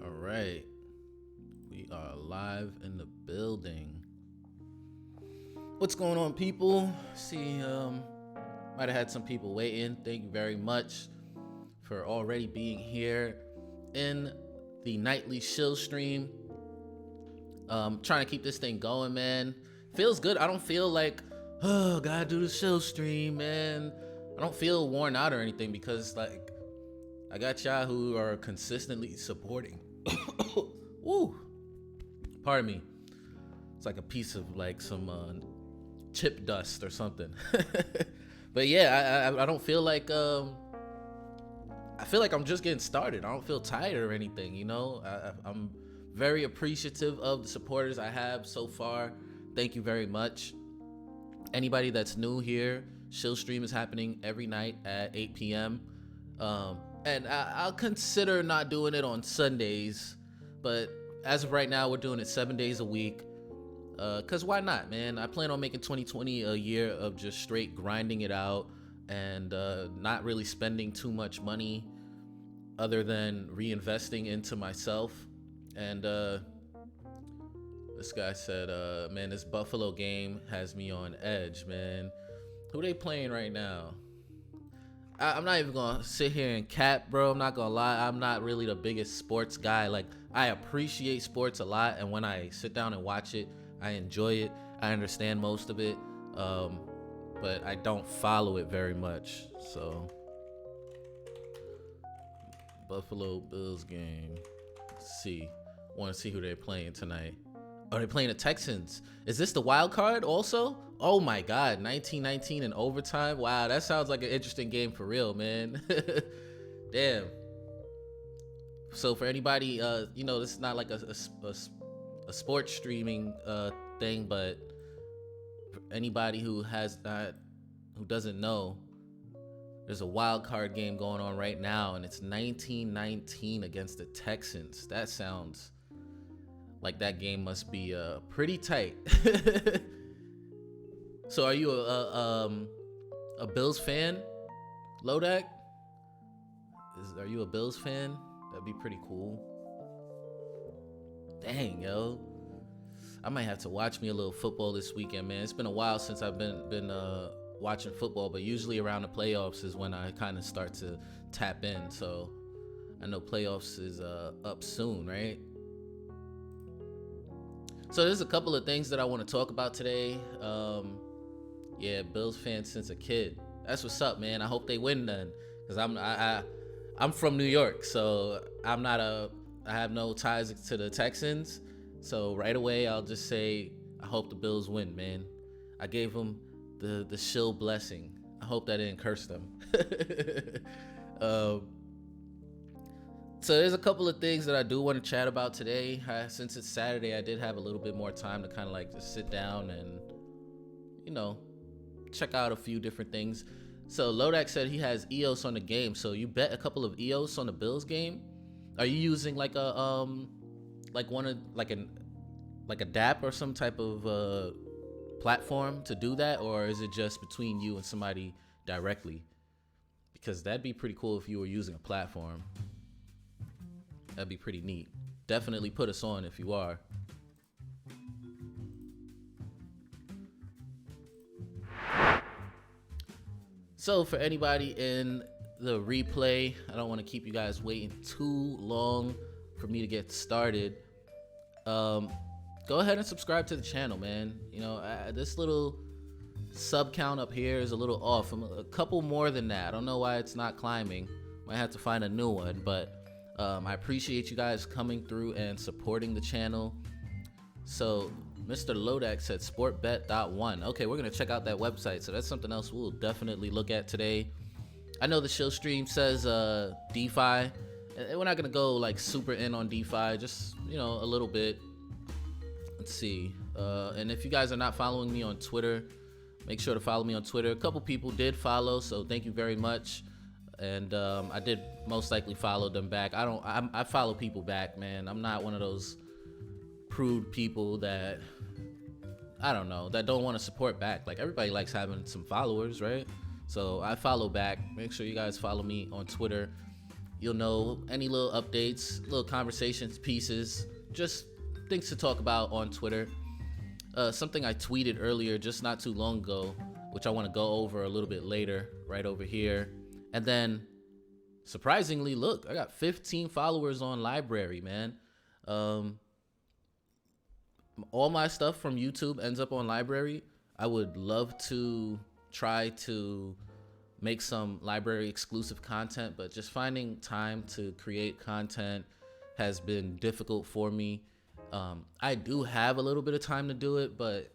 All right. We are live in the building. What's going on, people? See, might have had some people waiting. Thank you very much for already being here in the nightly Shill stream. Trying to keep this thing going, man. Feels good. I don't feel like, oh, gotta do the Shill stream, man. I don't feel worn out or anything because, like, I got y'all who are consistently supporting. Woo. Pardon me. It's like a piece of like some chip dust or something. But yeah, I don't feel like I feel like I'm just getting started. I don't feel tired or anything, you know. I'm very appreciative of the supporters I have so far. Thank you very much. Anybody that's new here, Shill stream is happening every night at 8 p.m. And I'll consider not doing it on Sundays, but as of right now, we're doing it 7 days a week. Cause why not, man? I plan on making 2020 a year of just straight grinding it out and not really spending too much money other than reinvesting into myself. And this guy said, man, this Buffalo game has me on edge, man. Who they playing right now? I'm not even gonna sit here and cap, bro. I'm not gonna lie. I'm not really the biggest sports guy. Like, I appreciate sports a lot, and when I sit down and watch it, I enjoy it. I understand most of it, but I don't follow it very much. So, Buffalo Bills game. Let's see. Want to see who they're playing tonight. Oh, they're playing the Texans. Is this the wild card also? Oh my God, 19-19 in overtime. Wow, that sounds like an interesting game for real, man. Damn. So for anybody, you know, this is not like a sports streaming thing, but for anybody who doesn't know, there's a wild card game going on right now, and it's 19-19 against the Texans. That sounds like that game must be pretty tight. So are you a Bills fan, Lodak? Are you a Bills fan? That'd be pretty cool. Dang, yo. I might have to watch me a little football this weekend, man. It's been a while since I've been watching football, but usually around the playoffs is when I kind of start to tap in. So I know playoffs is up soon, right? So there's a couple of things that I want to talk about today. Yeah, Bills fan since a kid. That's what's up, man. I hope they win then, because I'm from New York, so I have no ties to the Texans. So right away, I'll just say I hope the Bills win, man. I gave them the Shill blessing. I hope that didn't curse them. So there's a couple of things that I do want to chat about today. Since it's Saturday, I did have a little bit more time to kind of like just sit down and, you know, check out a few different things. So Lodak said he has EOS on the game. So you bet a couple of EOS on the Bills game? Are you using like a like a DApp or some type of platform to do that, or is it just between you and somebody directly? Because that'd be pretty cool if you were using a platform. That'd be pretty neat. Definitely put us on if you are. So for anybody in the replay, I don't want to keep you guys waiting too long for me to get started. Go ahead and subscribe to the channel, man. You know, this little sub count up here is a little off. I'm a couple more than that. I don't know why it's not climbing. Might have to find a new one, but I appreciate you guys coming through and supporting the channel. So Mr. Lodak said sportbet.one. Okay, we're gonna check out that website. So that's something else we'll definitely look at today. I know the Shill stream says DeFi. We're not gonna go like super in on DeFi, just, you know, a little bit. Let's see. And if you guys are not following me on Twitter, make sure to follow me on Twitter. A couple people did follow, so thank you very much. And I did most likely follow them back. I follow people back, man. I'm not one of those prude people that, I don't know, that don't want to support back. Like, everybody likes having some followers, right? So I follow back. Make sure you guys follow me on Twitter. You'll know any little updates, little conversations, pieces, just things to talk about on Twitter. Something I tweeted earlier just not too long ago, which I want to go over a little bit later, right over here. And then, surprisingly, look, I got 15 followers on Library, man. All my stuff from YouTube ends up on Library. I would love to try to make some Library exclusive content, but just finding time to create content has been difficult for me. I do have a little bit of time to do it, but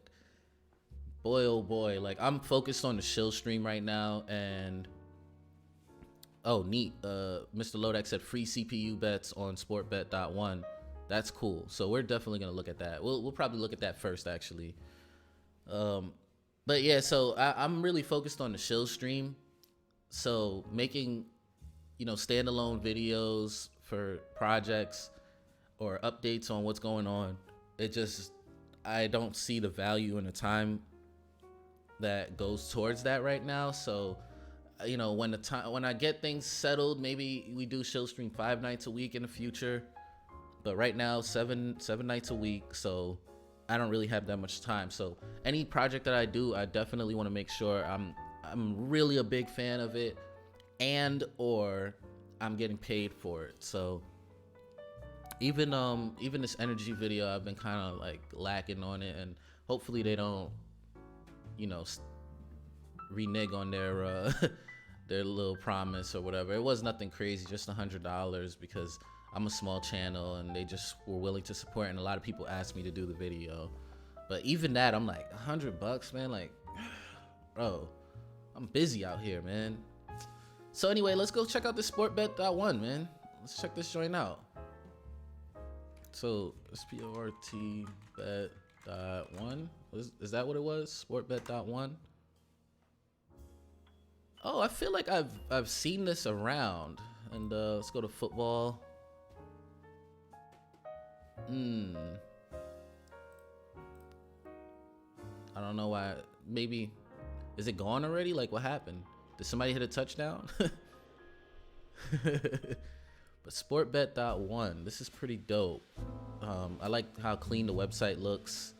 boy, oh boy, like I'm focused on the Shill stream right now. And oh, neat. Mr. Lodak said free CPU bets on sportbet.one. That's cool. So we're definitely going to look at that. We'll probably look at that first, actually. But yeah, so I'm really focused on the Shill stream. So making, standalone videos for projects or updates on what's going on, I don't see the value and the time that goes towards that right now. So, when I get things settled, maybe we do Shill stream 5 nights a week in the future. But right now, seven nights a week. So I don't really have that much time. So any project that I do, I definitely want to make sure I'm really a big fan of it, or I'm getting paid for it. So even this energy video, I've been kind of like lacking on it, and hopefully they don't, renege on their their little promise or whatever. It was nothing crazy, just $100 because I'm a small channel and they just were willing to support, and a lot of people asked me to do the video. But even that, I'm like, $100, man, like, bro, I'm busy out here, man. So anyway, let's go check out the sportbet.one, man. Let's check this joint out. So SPORT bet.one, is that what it was? Sportbet.one. Oh, I feel like I've seen this around. And let's go to football. I don't know why. Maybe, is it gone already? Like, what happened? Did somebody hit a touchdown? But sportbet.one, this is pretty dope. I like how clean the website looks.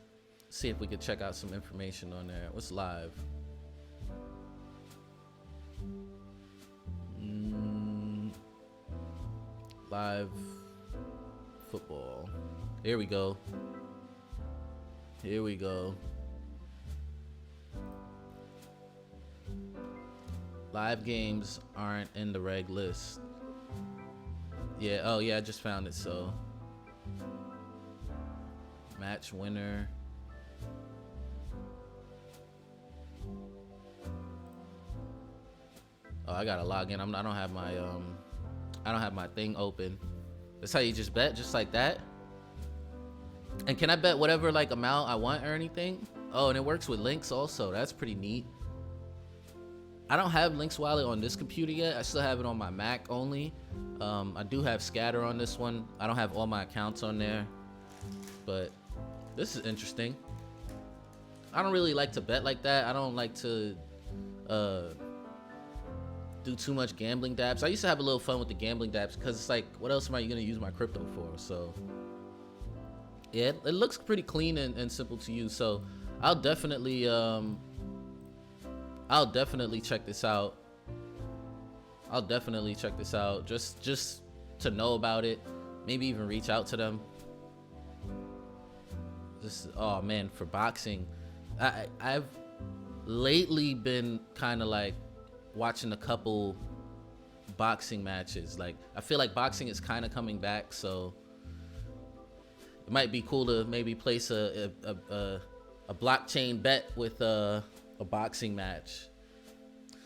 Let's see if we could check out some information on there. What's live? Live football. Here we go. Live games aren't in the reg list. Yeah, oh yeah, I just found it. So match winner. Oh, I gotta log in. I don't have my thing open. That's how you just bet, just like that. And can I bet whatever like amount I want or anything? Oh, and it works with Lynx also. That's pretty neat. I don't have Lynx Wallet on this computer yet. I still have it on my Mac only. I do have Scatter on this one. I don't have all my accounts on there, but this is interesting. I don't really like to bet like that. I don't like to do too much gambling dapps. I used to have a little fun with the gambling dapps because it's like, what else am I gonna use my crypto for? So yeah, it looks pretty clean and simple to use. So I'll definitely check this out. Just to know about it. Maybe even reach out to them. Oh man, for boxing, I've lately been kind of like watching a couple boxing matches. Like, I feel like boxing is kind of coming back, so it might be cool to maybe place a blockchain bet with a boxing match.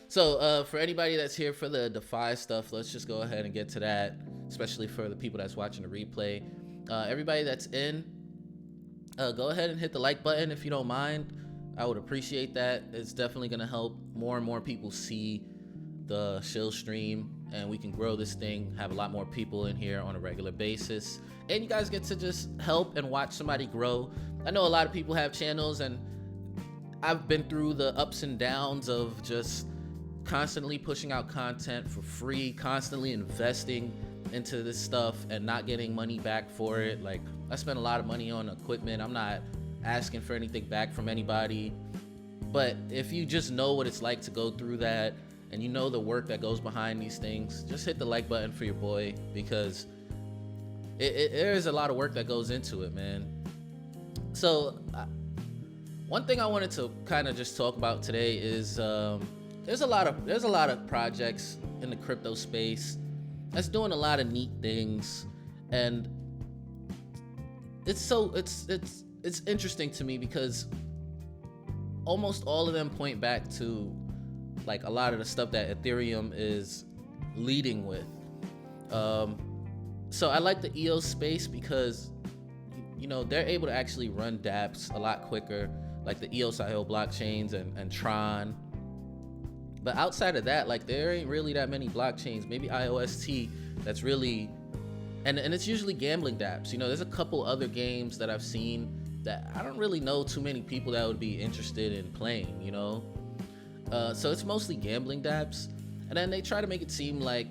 So for anybody that's here for the DeFi stuff, let's just go ahead and get to that, especially for the people that's watching the replay. Everybody that's in, go ahead and hit the like button if you don't mind. I would appreciate that. It's definitely going to help more and more people see the Shill stream, and we can grow this thing, have a lot more people in here on a regular basis, and you guys get to just help and watch somebody grow. I know a lot of people have channels, and I've been through the ups and downs of just constantly pushing out content for free, constantly investing into this stuff and not getting money back for it. Like, I spent a lot of money on equipment. I'm not asking for anything back from anybody. But if you just know what it's like to go through that, and you know the work that goes behind these things, just hit the like button for your boy, because there's a lot of work that goes into it, man. So one thing I wanted to kind of just talk about today is there's a lot of projects in the crypto space that's doing a lot of neat things, and it's interesting to me because almost all of them point back to like a lot of the stuff that Ethereum is leading with. So I like the EOS space because, you know, they're able to actually run dApps a lot quicker, like the EOS.io blockchains and Tron. But outside of that, like, there ain't really that many blockchains. Maybe IOST that's really, and it's usually gambling dApps. You know, there's a couple other games that I've seen that I don't really know too many people that would be interested in playing, you know? So it's mostly gambling dApps. And then they try to make it seem like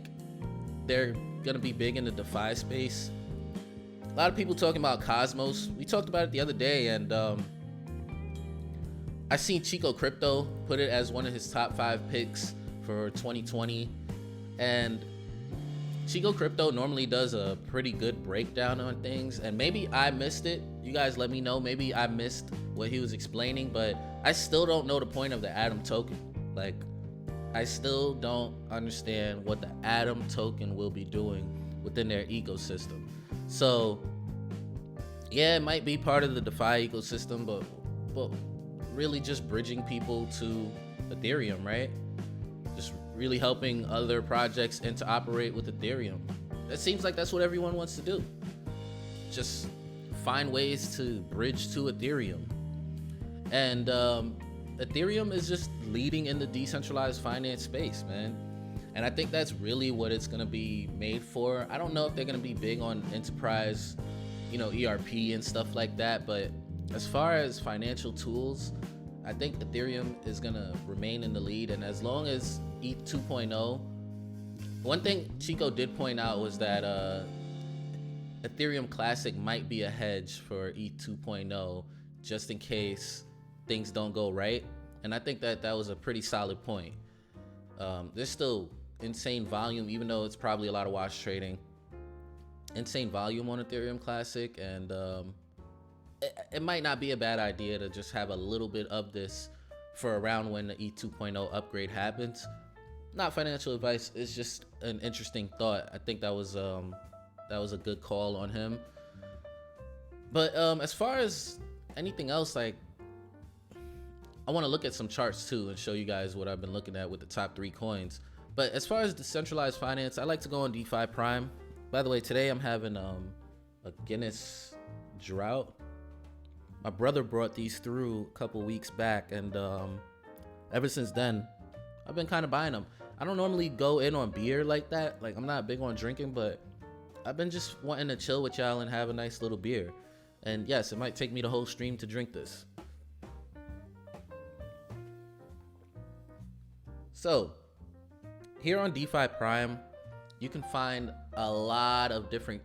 they're gonna be big in the DeFi space. A lot of people talking about Cosmos. We talked about it the other day, and I seen Chico Crypto put it as one of his top 5 picks for 2020. And Chico Crypto normally does a pretty good breakdown on things, and maybe I missed it. You guys let me know. Maybe I missed what he was explaining, but I still don't know the point of the Atom token. Like, I still don't understand what the Atom token will be doing within their ecosystem. So yeah, it might be part of the DeFi ecosystem, but really just bridging people to Ethereum, right? Just really helping other projects interoperate with Ethereum. It seems like that's what everyone wants to do. Just find ways to bridge to Ethereum. And Ethereum is just leading in the decentralized finance space, man. And I think that's really what it's gonna be made for. I don't know if they're gonna be big on enterprise, you know, ERP and stuff like that, but as far as financial tools, I think Ethereum is gonna remain in the lead. And as long as ETH 2.0, one thing Chico did point out was that Ethereum Classic might be a hedge for ETH 2.0, just in case things don't go right. And I think that was a pretty solid point. There's still insane volume, even though it's probably a lot of wash trading. Insane volume on Ethereum Classic, and it might not be a bad idea to just have a little bit of this for around when the ETH 2.0 upgrade happens. Not financial advice, it's just an interesting thought. I think that was a good call on him. But as far as anything else, like, I want to look at some charts too and show you guys what I've been looking at with the top 3 coins. But as far as decentralized finance, I like to go on DeFi Prime. By the way, today I'm having a Guinness drought. My brother brought these through a couple weeks back, and ever since then, I've been kind of buying them. I don't normally go in on beer like that. Like, I'm not big on drinking, but I've been just wanting to chill with y'all and have a nice little beer. And yes, it might take me the whole stream to drink this. So, here on DeFi Prime, you can find a lot of different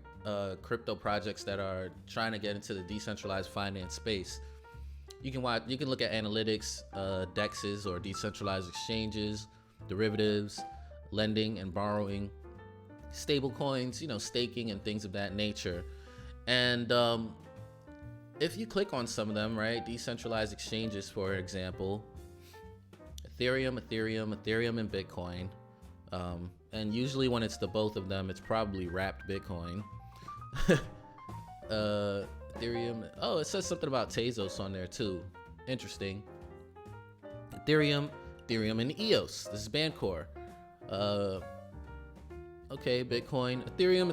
crypto projects that are trying to get into the decentralized finance space. You can look at analytics, DEXs or decentralized exchanges, derivatives, lending and borrowing, stable coins, you know, staking and things of that nature. And if you click on some of them, right, decentralized exchanges, for example, Ethereum, and Bitcoin. And usually when it's the both of them, it's probably wrapped Bitcoin. Ethereum. Oh, it says something about Tezos on there too. Interesting. Ethereum, and EOS. This is Bancor. Okay, Bitcoin, Ethereum.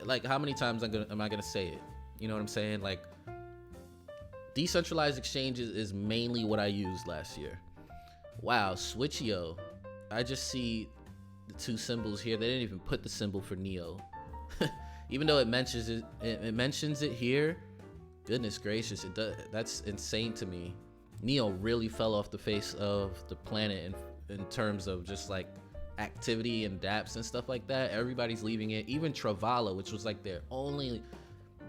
Like, how many times am I gonna say it? You know what I'm saying? Like, decentralized exchanges is mainly what I used last year. Wow, Switcheo. I just see the 2 symbols here. They didn't even put the symbol for Neo. Even though it mentions it here. Goodness gracious, it does. That's insane to me. Neo really fell off the face of the planet in terms of just like activity and dApps and stuff like that. Everybody's leaving it. Even Travala, which was like their only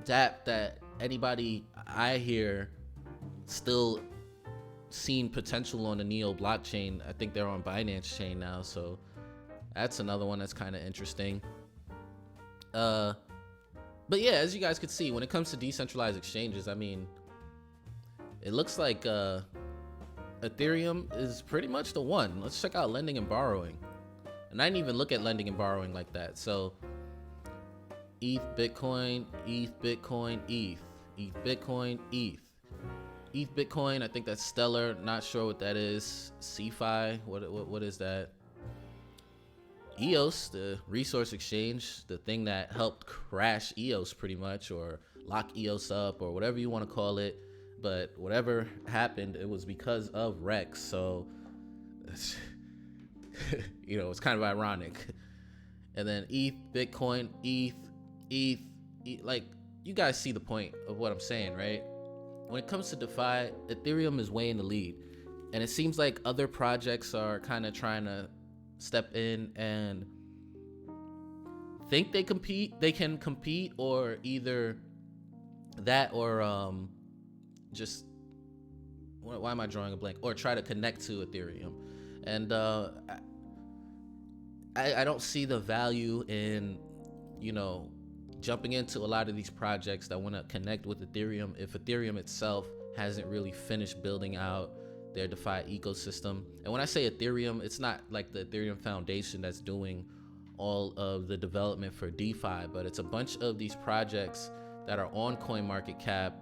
dApp that anybody I hear still seen potential on the Neo blockchain. I think they're on Binance chain now, so that's another one that's kind of interesting. But yeah, as you guys could see, when it comes to decentralized exchanges, I mean, it looks like Ethereum is pretty much the one. Let's check out lending and borrowing. And I didn't even look at lending and borrowing like that. So ETH, Bitcoin, ETH, Bitcoin, ETH, ETH, Bitcoin, ETH. ETH, Bitcoin, I think that's Stellar. Not sure what that is. CeFi, what is that? EOS, the resource exchange, the thing that helped crash EOS pretty much, or lock EOS up, or whatever you want to call it. But whatever happened, it was because of Rex. So, you know, it's kind of ironic. And then ETH, Bitcoin, ETH, like, you guys see the point of what I'm saying, right? When it comes to DeFi, Ethereum is way in the lead. And it seems like other projects are kind of trying to step in and think they can compete, or either that, or just, why am I drawing a blank, or try to connect to Ethereum. And I don't see the value in, you know, jumping into a lot of these projects that want to connect with Ethereum if Ethereum itself hasn't really finished building out their DeFi ecosystem. And when I say Ethereum, it's not like the Ethereum Foundation that's doing all of the development for DeFi, but it's a bunch of these projects that are on CoinMarketCap,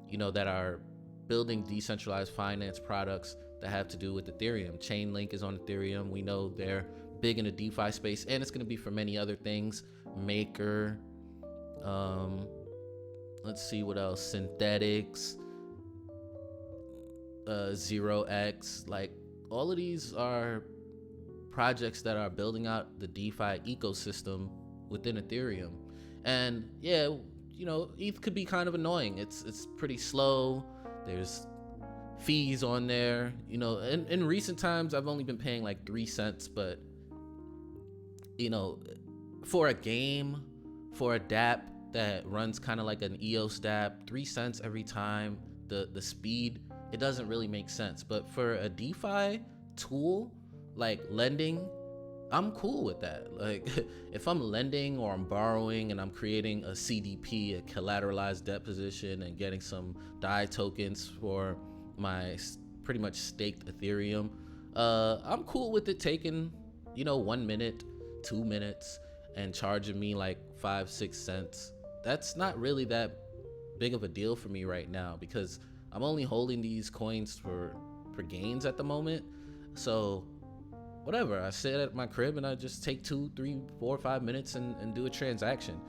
you know, that are building decentralized finance products that have to do with Ethereum. Chainlink is on Ethereum. We know they're big in the DeFi space, and it's going to be for many other things. Maker, let's see what else. Synthetics, 0x, like all of these are projects that are building out the DeFi ecosystem within Ethereum. And yeah, you know, ETH could be kind of annoying. It's pretty slow. There's fees on there. You know, in recent times, I've only been paying like 3 cents, but you know, for a game, for a dApp that runs kind of like an EOS dApp, 3 cents every time, the speed, it doesn't really make sense. But for a DeFi tool like lending, I'm cool with that. Like if I'm lending or I'm borrowing and I'm creating a CDP, a collateralized debt position, and getting some DAI tokens for my pretty much staked Ethereum, I'm cool with it taking, you know, 1 minute, 2 minutes, and charging me like 5-6 cents. That's not really that big of a deal for me right now, because I'm only holding these coins for gains at the moment. So whatever, I sit at my crib and I just take 2, 3, 4, 5 minutes and do a transaction.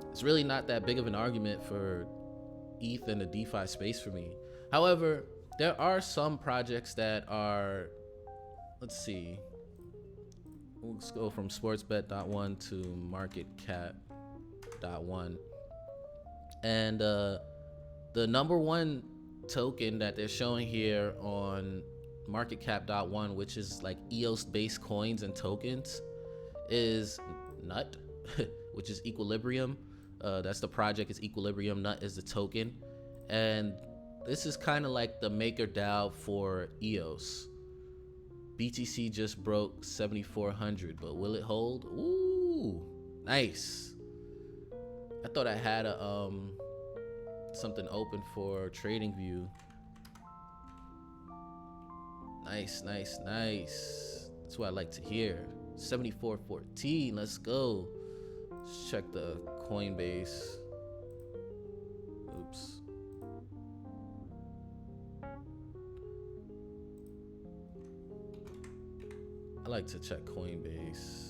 It's really not that big of an argument for ETH in the DeFi space for me. However, there are some projects that are, let's see, let's go from sportsbet.one to marketcap.one. And the number one token that they're showing here on marketcap.one, which is like EOS based coins and tokens, is Nut, which is Equilibrium. That's the project, is Equilibrium. Nut is the token. And this is kind of like the maker DAO for EOS. BTC just broke 7,400, but will it hold? Ooh, nice. I thought I had a something open for TradingView. Nice. That's what I like to hear. 74.14. Let's go. Let's check the Coinbase. Oops. I like to check Coinbase.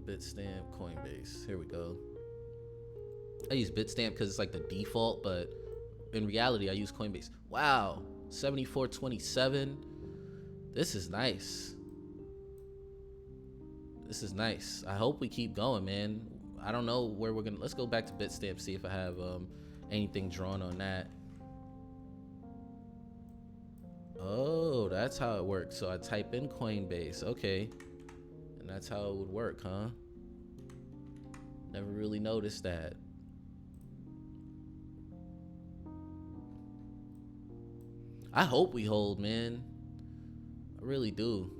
Bitstamp, Coinbase. Here we go. I use Bitstamp because it's like the default, but in reality, I use Coinbase. Wow, 74.27. This is nice. I hope we keep going, man. I don't know where we're gonna. Let's go back to Bitstamp, see if I have anything drawn on that. Oh, that's how it works. So I type in Coinbase, okay, and that's how it would work, huh? Never really noticed that. I hope we hold, man. I really do.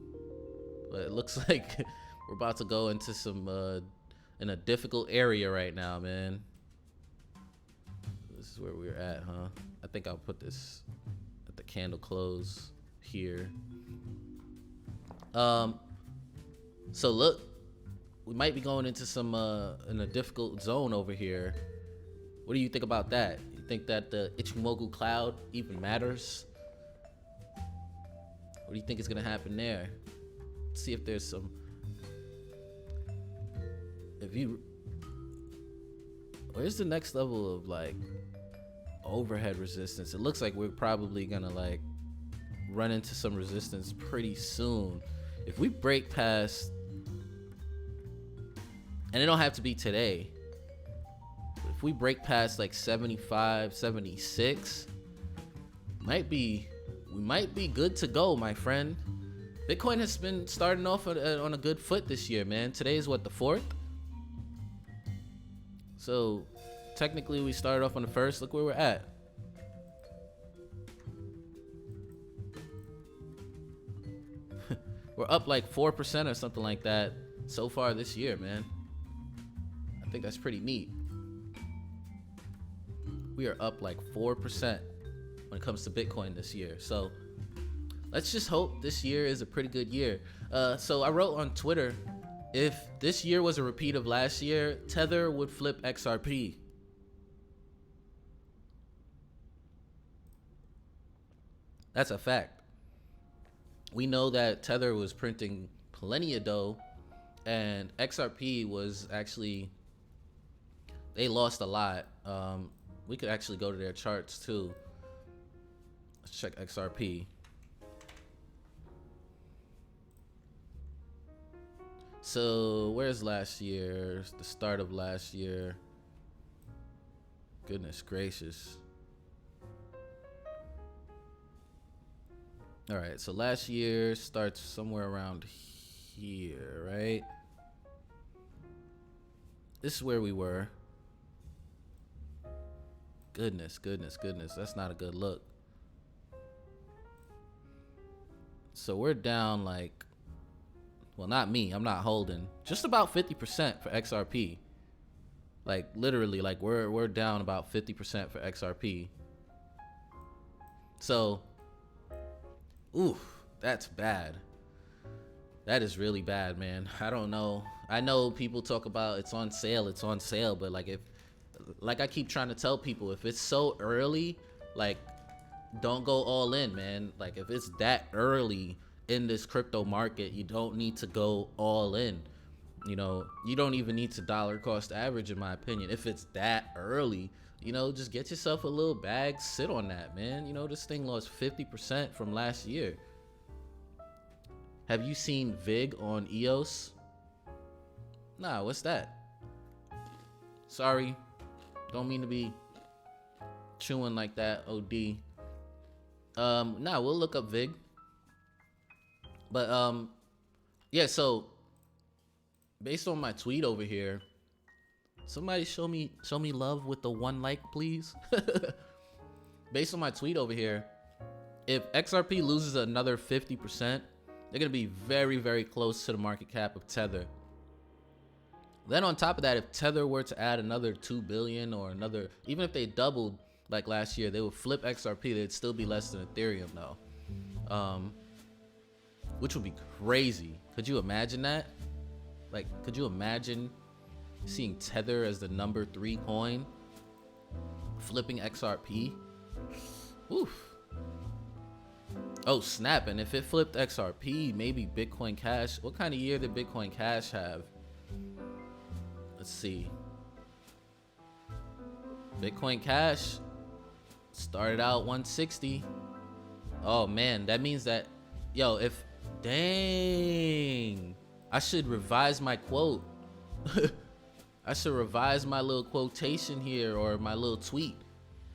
But it looks like we're about to go into some in a difficult area right now, man. This is where we're at, huh? I think I'll put this at the candle close here. So look, we might be going into some in a difficult zone over here. What do you think about that? You think that the Ichimoku cloud even matters? What do you think is gonna happen there? Let's see if there's some. Where's the next level of like overhead resistance? It looks like we're probably gonna like run into some resistance pretty soon. If we break past, and it don't have to be today, but if we break past like 75, 76, we might be good to go, my friend. Bitcoin has been starting off on a good foot this year, man. Today is what, the 4th? So technically we started off on the 1st. Look where we're at. We're up like 4% or something like that so far this year, man. I think that's pretty neat. We are up like 4% when it comes to Bitcoin this year. So let's just hope this year is a pretty good year. So I wrote on Twitter, if this year was a repeat of last year, Tether would flip XRP. That's a fact. We know that Tether was printing plenty of dough, and XRP was actually, they lost a lot. We could actually go to their charts too. Let's check XRP. So where's last year? The start of last year. Goodness gracious. All right, so last year starts somewhere around here, right? This is where we were. Goodness. That's not a good look. So we're down like, well, not me, I'm not holding, just about 50% for XRP. Like literally, like we're down about 50% for XRP. So, oof, that's bad. That is really bad, man. I don't know. I know people talk about it's on sale, but like I keep trying to tell people, if it's so early, like don't go all in, man. Like if it's that early in this crypto market, you don't need to go all in. You know, you don't even need to dollar cost average, in my opinion. If it's that early, you know, just get yourself a little bag, sit on that, man. You know, this thing lost 50% from last year. Have you seen VIG on EOS? Nah, what's that? Sorry, don't mean to be chewing like that, OD. Nah, we'll look up VIG. But yeah, so based on my tweet over here, somebody show me love with the 1 like, please. Based on my tweet over here, if XRP loses another 50%, they're gonna be very, very close to the market cap of Tether. Then on top of that, if Tether were to add another 2 billion or another, even if they doubled like last year, they would flip XRP. They'd still be less than Ethereum though, which would be crazy. Could you imagine that? Like, could you imagine seeing Tether as the number 3 coin, flipping XRP? Oof. Oh snap! And if it flipped XRP, maybe Bitcoin Cash. What kind of year did Bitcoin Cash have? Let's see. Bitcoin Cash started out 160. Oh man, that means that, yo, if, dang, I should revise my quote. I should revise my little quotation here, or my little tweet.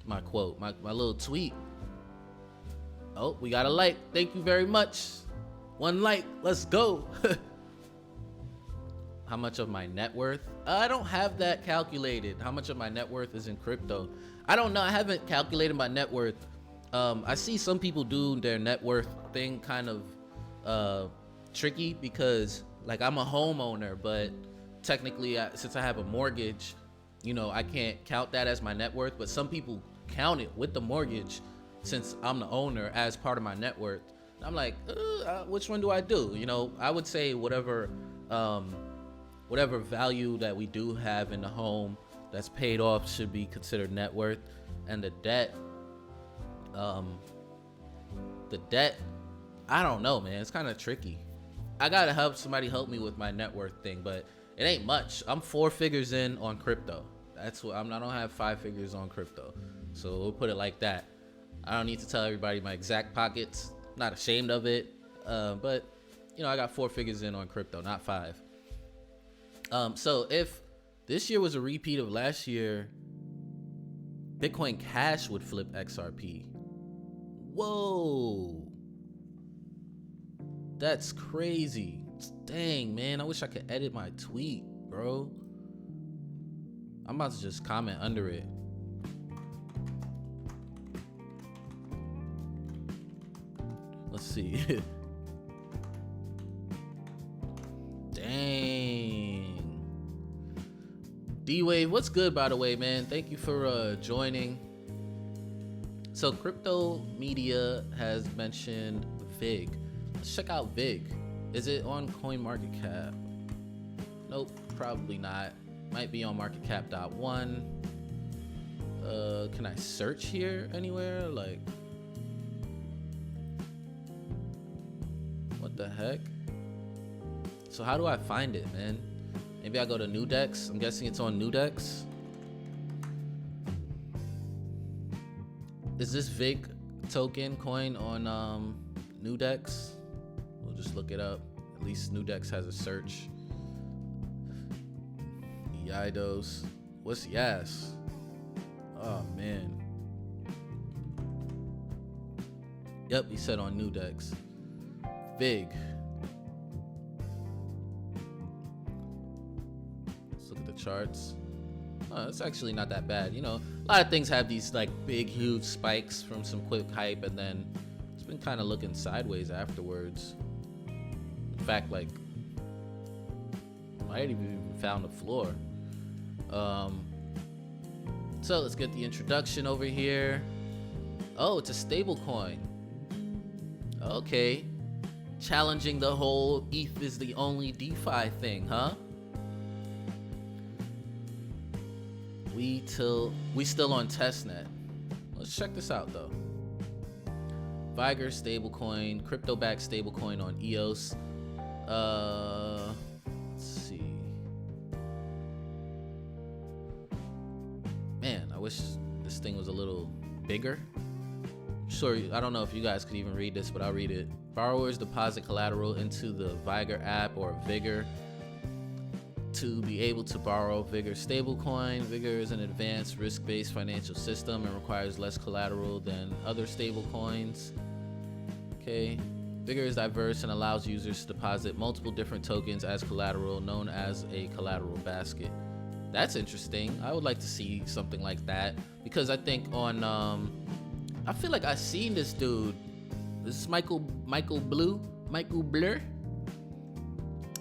My quote, my little tweet. Oh, we got a like. Thank you very much. 1 like. Let's go. How much of my net worth? I don't have that calculated. How much of my net worth is in crypto? I don't know. I haven't calculated my net worth. I see some people do their net worth thing kind of tricky, because like I'm a homeowner, but technically since I have a mortgage, you know, I can't count that as my net worth, but some people count it with the mortgage since I'm the owner as part of my net worth. I'm like, which one do I do? You know, I would say whatever value that we do have in the home that's paid off should be considered net worth. And the debt, I don't know, man. It's kind of tricky. I gotta have somebody help me with my net worth thing, but it ain't much. I'm 4 figures in on crypto. That's what I don't have 5 figures on crypto. So we'll put it like that. I don't need to tell everybody my exact pockets. I'm not ashamed of it. But you know, I got 4 figures in on crypto, not 5. So if this year was a repeat of last year, Bitcoin Cash would flip XRP. Whoa. That's crazy. Dang, man. I wish I could edit my tweet, bro. I'm about to just comment under it. Let's see. Dang. D-Wave, what's good, by the way, man? Thank you for joining. So Crypto Media has mentioned VIG. Let's check out VIG. Is it on CoinMarketCap? Nope, probably not. Might be on marketcap.one. Can I search here anywhere? Like, what the heck? So how do I find it, man? Maybe I go to Nudex. I'm guessing it's on Nudex. Is this VIG token coin on Nudex? We'll just look it up. At least Nudex has a search. Yidos. What's Yas? Oh man. Yep, he said on Nudex. VIG. Let's look at the charts. Oh, it's actually not that bad. You know, a lot of things have these like big, huge spikes from some quick hype, and then it's been kind of looking sideways afterwards. In fact, like, might even found the floor. So let's get the introduction over here. Oh, it's a stable coin. Okay. Challenging the whole ETH is the only DeFi thing, huh? We still on testnet. Let's check this out though. Viger stablecoin, crypto-backed stablecoin on EOS. Let's see. Man, I wish this thing was a little bigger. Sure, I don't know if you guys could even read this, but I'll read it. Borrowers deposit collateral into the Viger app or Vigor to be able to borrow Vigor stablecoin. Vigor is an advanced risk-based financial system and requires less collateral than other stablecoins. Okay. Vigor is diverse and allows users to deposit multiple different tokens as collateral, known as a collateral basket. That's interesting. I would like to see something like that, because I think on I feel like I've seen this dude. This is Michael Blur.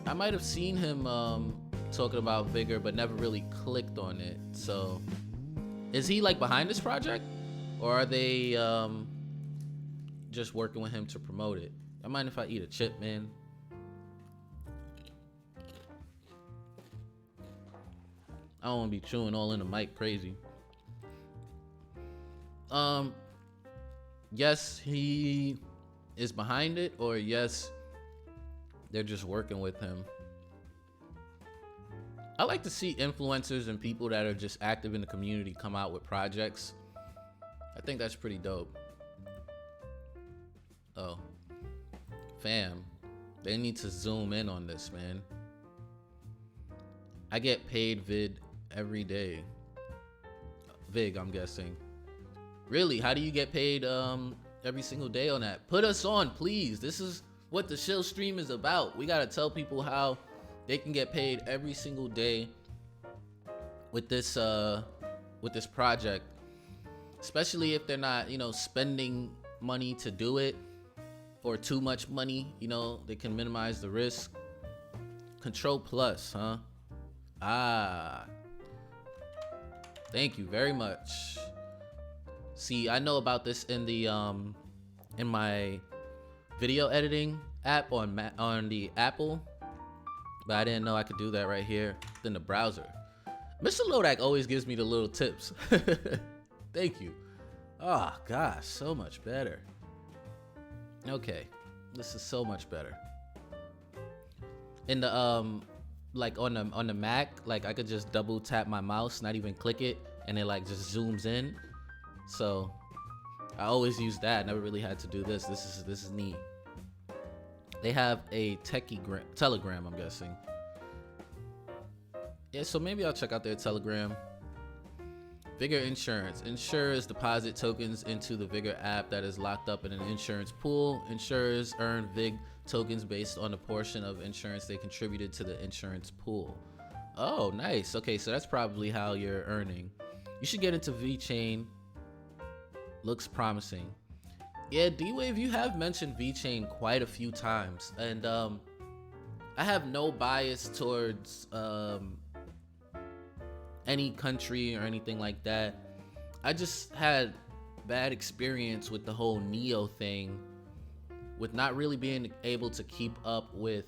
I might have seen him talking about Vigor, but never really clicked on it. So is he like behind this project, or are they just working with him to promote it? I mind if I eat a chip, man? I don't want to be chewing all in the mic crazy. Yes, he is behind it, or yes, they're just working with him. I like to see influencers and people that are just active in the community come out with projects. I think that's pretty dope. Oh, fam, they need to zoom in on this, man. I get paid every day. Vig, I'm guessing. Really? How do you get paid every single day on that? Put us on, please. This is what the Shill stream is about. We gotta tell people how they can get paid every single day with this project, especially if they're not, spending money to do it, or too much money. They can minimize the risk. Control plus, huh? Thank you very much. See, I know about this in the in my video editing app on the Apple, but I didn't know I could do that right here in the browser. Mr. Lodak always gives me the little tips. Thank you. Oh gosh, so much better. Okay, this is so much better. In the like on the Mac, like I could just double tap my mouse, not even click it, and it like just zooms in. So I always use that. Never really had to do this. This is neat. They have a Telegram, I'm guessing. Yeah, so maybe I'll check out their Telegram. Vigor Insurance. Insurers deposit tokens into the Vigor app that is locked up in an insurance pool. Insurers earn VIG tokens based on the portion of insurance they contributed to the insurance pool. Oh, nice. Okay, so that's probably how you're earning. You should get into VeChain. Looks promising. Yeah, D-Wave, you have mentioned VeChain quite a few times, and I have no bias towards any country or anything like that. I just had bad experience with the whole Neo thing, with not really being able to keep up with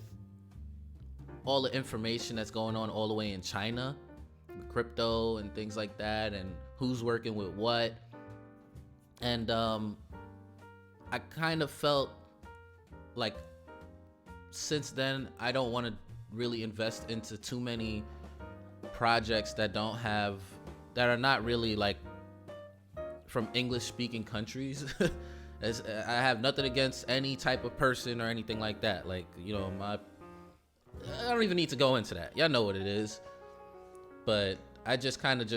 all the information that's going on all the way in China, crypto and things like that, and who's working with what. And I kind of felt like since then I don't want to really invest into too many projects that are not really like from English speaking countries. As I have nothing against any type of person or anything like that. Like, I don't even need to go into that. Y'all know what it is. But I just kind of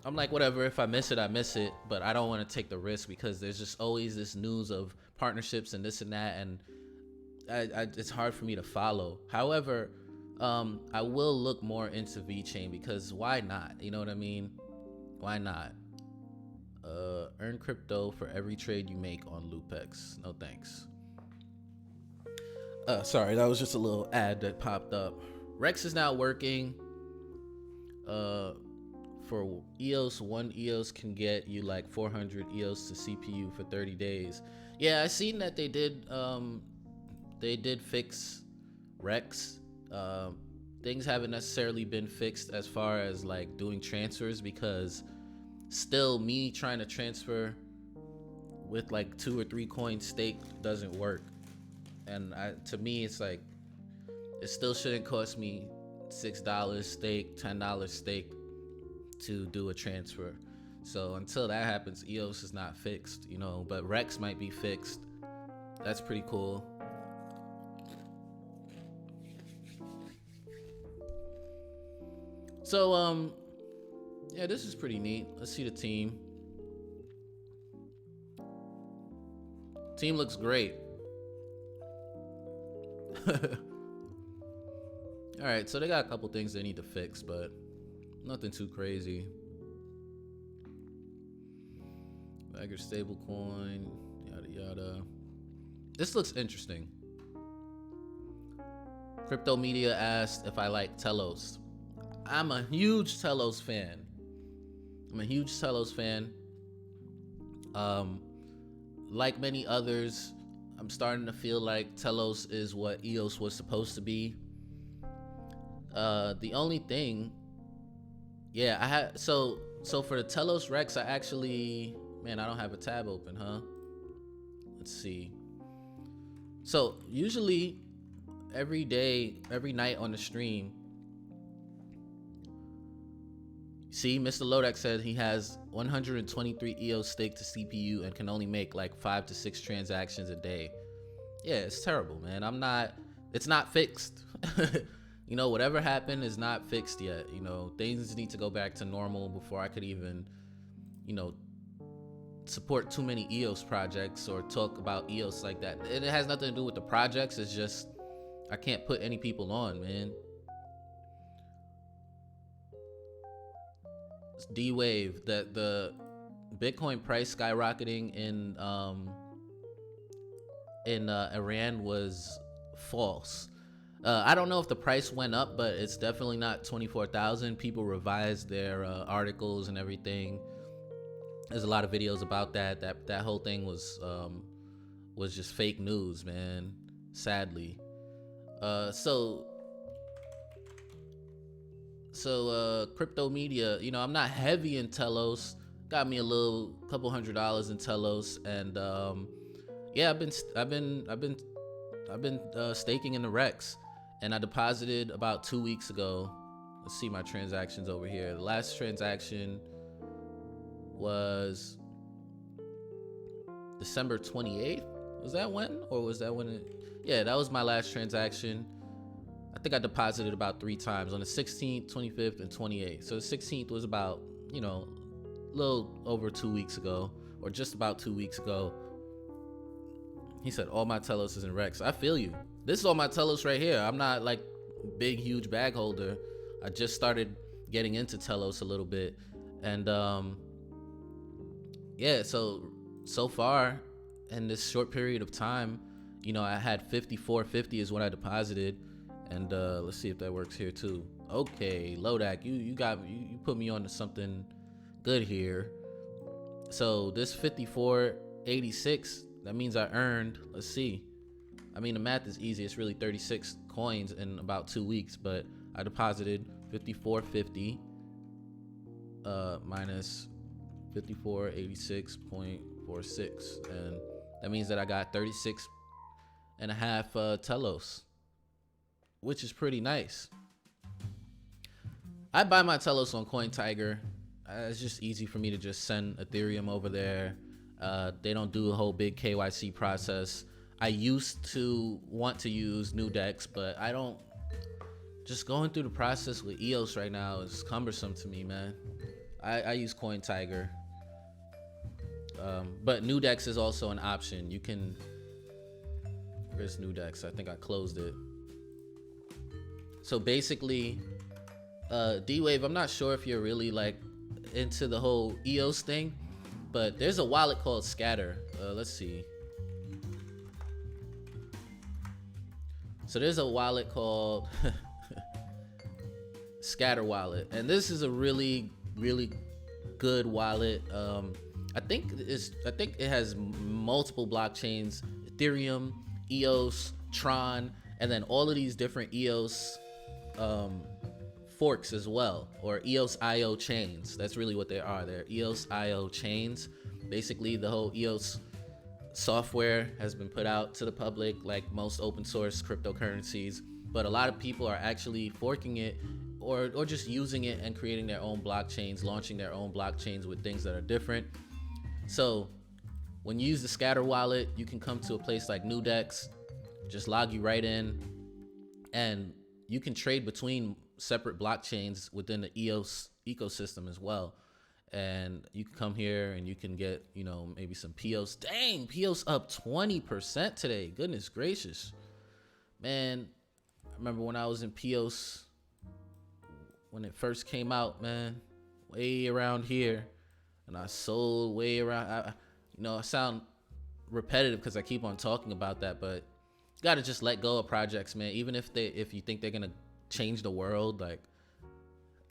I'm like, whatever, if I miss it, I miss it. But I don't want to take the risk because there's just always this news of partnerships and this and that. And it's hard for me to follow. However, I will look more into VeChain because why not? You know what I mean? Why not? Earn crypto for every trade you make on Loopex. No thanks. Sorry, that was just a little ad that popped up. Rex is now working. For EOS, 1 EOS can get you like 400 EOS to CPU for 30 days. Yeah, I seen that they did fix Rex. Things haven't necessarily been fixed as far as like doing transfers, because still me trying to transfer with like 2 or 3 coins staked doesn't work. And to me, it's like, it still shouldn't cost me $6 stake, $10 stake to do a transfer. So until that happens, EOS is not fixed, but Rex might be fixed. That's pretty cool. So yeah, this is pretty neat. Let's see the team. Team looks great. All right, so they got a couple things they need to fix, but nothing too crazy. Bagger stablecoin, yada yada. This looks interesting. Crypto Media asked if I like Telos. I'm a huge Telos fan. Like many others, I'm starting to feel like Telos is what EOS was supposed to be. The only thing, yeah, I had so for the Telos Rex, I actually, man, I don't have a tab open, huh? Let's see. So usually every night on the stream, see, Mr. Lodak said he has 123 EOS stake to CPU and can only make like 5 to 6 transactions a day. Yeah, it's terrible, man. It's not fixed. you know, whatever happened is not fixed yet. You know, things need to go back to normal before I could even, you know, support too many EOS projects or talk about EOS like that. And it has nothing to do with the projects. It's just I can't put any people on, man. It's D-Wave, that the Bitcoin price skyrocketing in Iran was false. I don't know if the price went up, but it's definitely not 24,000. People revised their articles and everything. There's a lot of videos about that. That whole thing was just fake news, man. Sadly. So crypto media, you know, I'm not heavy in Telos. Got me a little couple $100 in Telos, and yeah, I've been staking in the Rex, and I deposited about 2 weeks ago. Let's see my transactions over here. The last transaction was December 28th. Was that when? Or was that when yeah, that was my last transaction. I think I deposited about 3 times on the 16th, 25th, and 28th. So the 16th was about, you know, a little over 2 weeks ago, or just about 2 weeks ago. He said, all my Telos is in Rex. I feel you. This is all my Telos right here. I'm not like big, huge bag holder. I just started getting into Telos a little bit. And yeah, so far in this short period of time, you know, I had 5450 is what I deposited. And let's see if that works here too. Okay, Lodak, you put me on to something good here. So this 5486, that means I earned, let's see. I mean, the math is easy. It's really 36 coins in about 2 weeks, but I deposited 5450 minus 5486.46, and that means that I got 36 and a half Telos, which is pretty nice. I buy my Telos on CoinTiger. It's just easy for me to just send Ethereum over there. They don't do a whole big KYC process. I used to want to use Nudex, but I don't. Just going through the process with EOS right now is cumbersome to me, man. I use CoinTiger. But Nudex is also an option. You can. Where's Nudex? I think I closed it. So basically, D-Wave, I'm not sure if you're really like into the whole EOS thing, but there's a wallet called Scatter. Let's see. So there's a wallet called Scatter Wallet, and this is a really, really good wallet. I think it has multiple blockchains: Ethereum, EOS, Tron, and then all of these different EOS forks as well, or EOS IO chains. That's really what they are. They're EOS IO chains. Basically, the whole EOS software has been put out to the public like most open source cryptocurrencies, but a lot of people are actually forking it or just using it and creating their own blockchains, launching their own blockchains with things that are different. So when you use the Scatter wallet, you can come to a place like Nudex, just log you right in, and you can trade between separate blockchains within the EOS ecosystem as well. And you can come here and you can get, you know, maybe some POs. Dang, POs up 20% today. Goodness gracious. Man, I remember when I was in POs, when it first came out, man, way around here. And I sold way around. I sound repetitive because I keep on talking about that, but you got to just let go of projects, man. Even if you think they're going to change the world, like,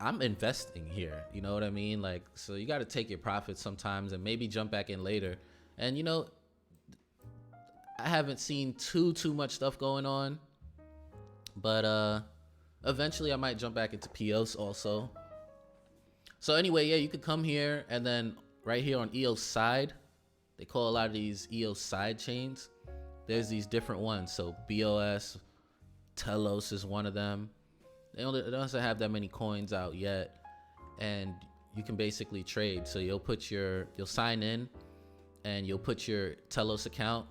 I'm investing here, you know what I mean? Like, so you got to take your profits sometimes and maybe jump back in later. And, you know, I haven't seen too much stuff going on, but eventually I might jump back into POS also. So anyway, yeah, you could come here, and then right here on EOS side, they call a lot of these EOS side chains. There's these different ones. So BOS, Telos is one of them. They don't have that many coins out yet, and you can basically trade. So you'll sign in, and you'll put your Telos account.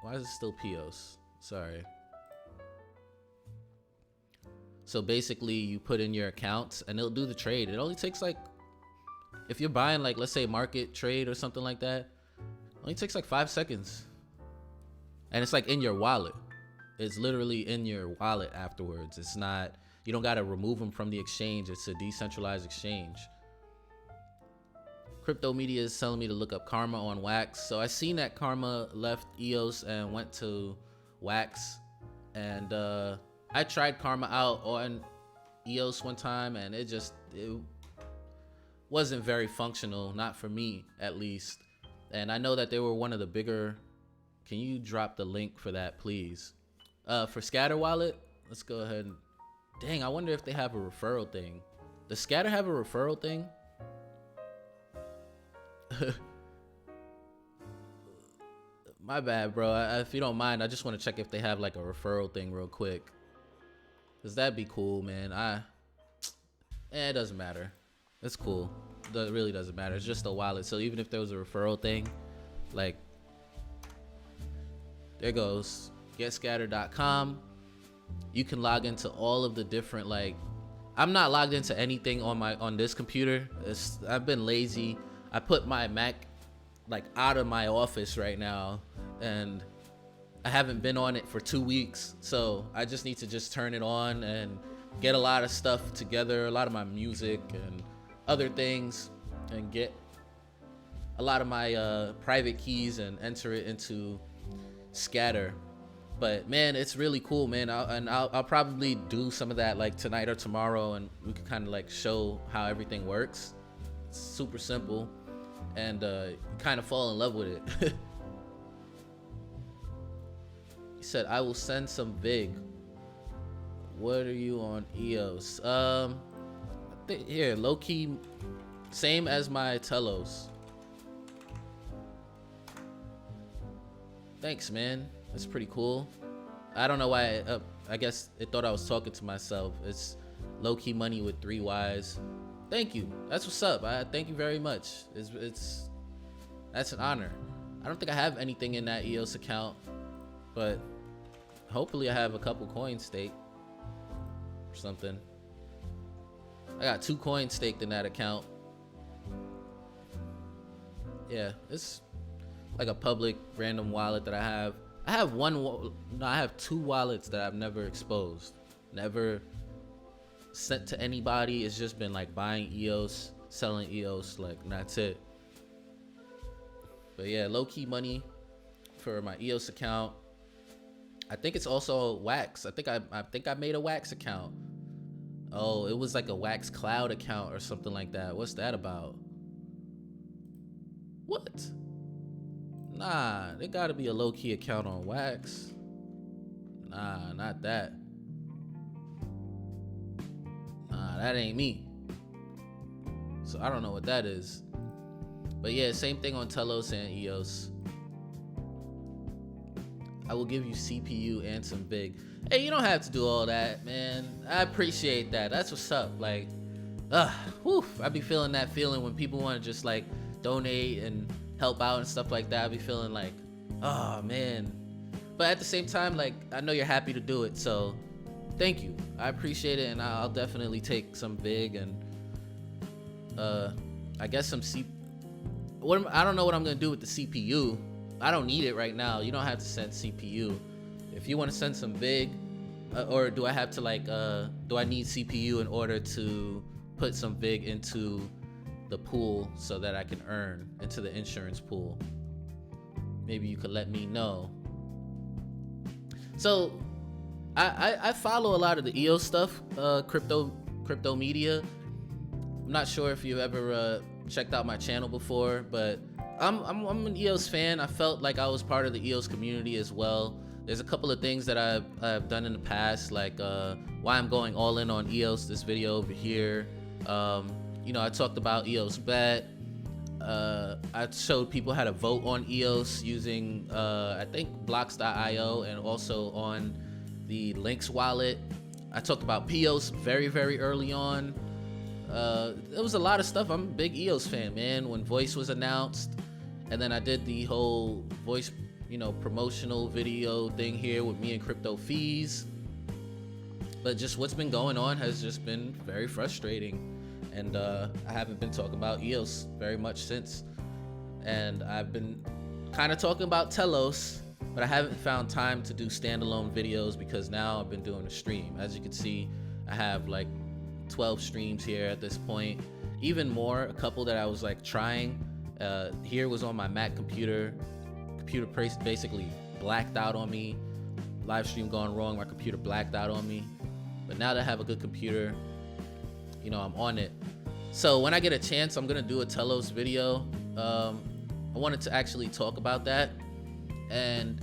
Why is it still POS? Sorry. So basically you put in your accounts and it'll do the trade. It only takes like, if you're buying like, let's say market trade or something like that, it only takes like 5 seconds. And it's like in your wallet. It's literally in your wallet afterwards. It's not, you don't got to remove them from the exchange. It's a decentralized exchange. Crypto Media is telling me to look up Karma on Wax. So I seen that Karma left EOS and went to Wax. And I tried Karma out on EOS one time, and it wasn't very functional, not for me at least. And I know that they were one of the bigger. Can you drop the link for that, please? For Scatter Wallet, let's go ahead and, dang, I wonder if they have a referral thing. Does Scatter have a referral thing? My bad, bro. If you don't mind, I just want to check if they have like a referral thing real quick, cause that'd be cool, man. It doesn't matter. It's cool. It really doesn't matter. It's just a wallet. So even if there was a referral thing, like, there goes getscatter.com. You can log into all of the different, like, I'm not logged into anything on this computer. I've been lazy. I put my Mac like out of my office right now, and I haven't been on it for 2 weeks. So I just need to just turn it on and get a lot of stuff together, a lot of my music and other things, and get a lot of my private keys and enter it into Scatter. But man, it's really cool, man. I'll probably do some of that like tonight or tomorrow, and we can kind of like show how everything works. It's super simple, and you kind of fall in love with it. He said, I will send some VIG. What are you on EOS? I think here, low key, same as my Telos. Thanks, man. That's pretty cool. I don't know why. I guess it thought I was talking to myself. It's low key money with 3 Ys. Thank you. That's what's up. Thank you very much. That's an honor. I don't think I have anything in that EOS account, but hopefully I have a couple coins staked or something. I got 2 coins staked in that account. Yeah, it's like a public random wallet that I have. I have 2 wallets that I've never exposed, never sent to anybody. It's just been like buying EOS, selling EOS, like, and that's it. But yeah, low key money for my EOS account. I think it's also Wax. I think I made a Wax account. Oh, it was like a Wax Cloud account or something like that. What's that about? What? Nah, there gotta be a low-key account on Wax. Nah, not that. Nah, that ain't me. So I don't know what that is. But yeah, same thing on Telos and EOS. I will give you CPU and some VIG. Hey, you don't have to do all that, man. I appreciate that. That's what's up. Like, I be feeling that feeling when people want to just like donate and help out and stuff like that. I be feeling like, oh man. But at the same time, like, I know you're happy to do it, so thank you. I appreciate it, and I'll definitely take some VIG and I guess some I don't know what I'm gonna do with the CPU. I don't need it right now. You don't have to send CPU. If you want to send some VIG, or do I have to like do I need CPU in order to put some VIG into the pool so that I can earn into the insurance pool? Maybe you could let me know. So I follow a lot of the EOS stuff, crypto media. I'm not sure if you've ever checked out my channel before, but I'm an EOS fan. I felt like I was part of the EOS community as well. There's a couple of things that I've done in the past, like why I'm going all in on EOS, this video over here. You know, I talked about EOS Bet. I showed people how to vote on EOS using, I think, blocks.io, and also on the Lynx wallet. I talked about POS very, very early on. There was a lot of stuff. I'm a big EOS fan, man. When Voice was announced, and then I did the whole Voice, you know, promotional video thing here with me and Crypto Fees. But just what's been going on has just been very frustrating. And I haven't been talking about EOS very much since. And I've been kind of talking about Telos, but I haven't found time to do standalone videos because now I've been doing a stream. As you can see, I have like 12 streams here at this point. Even more, a couple that I was like trying. Here was on my Mac computer. Computer basically blacked out on me. Live stream gone wrong, my computer blacked out on me. But now that I have a good computer, you know, I'm on it. So when I get a chance, I'm gonna do a Telos video. I wanted to actually talk about that. And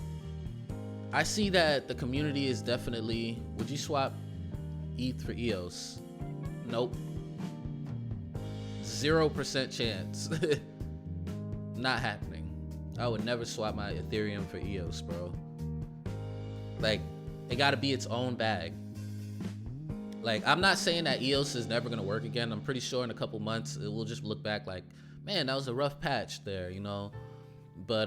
I see that the community is definitely, would you swap ETH for EOS? Nope. 0% chance. Not happening. I would never swap my Ethereum for EOS, bro. Like, it gotta be its own bag. Like, I'm not saying that EOS is never gonna work again. I'm pretty sure in a couple months it will just look back like, man, that was a rough patch there, you know. But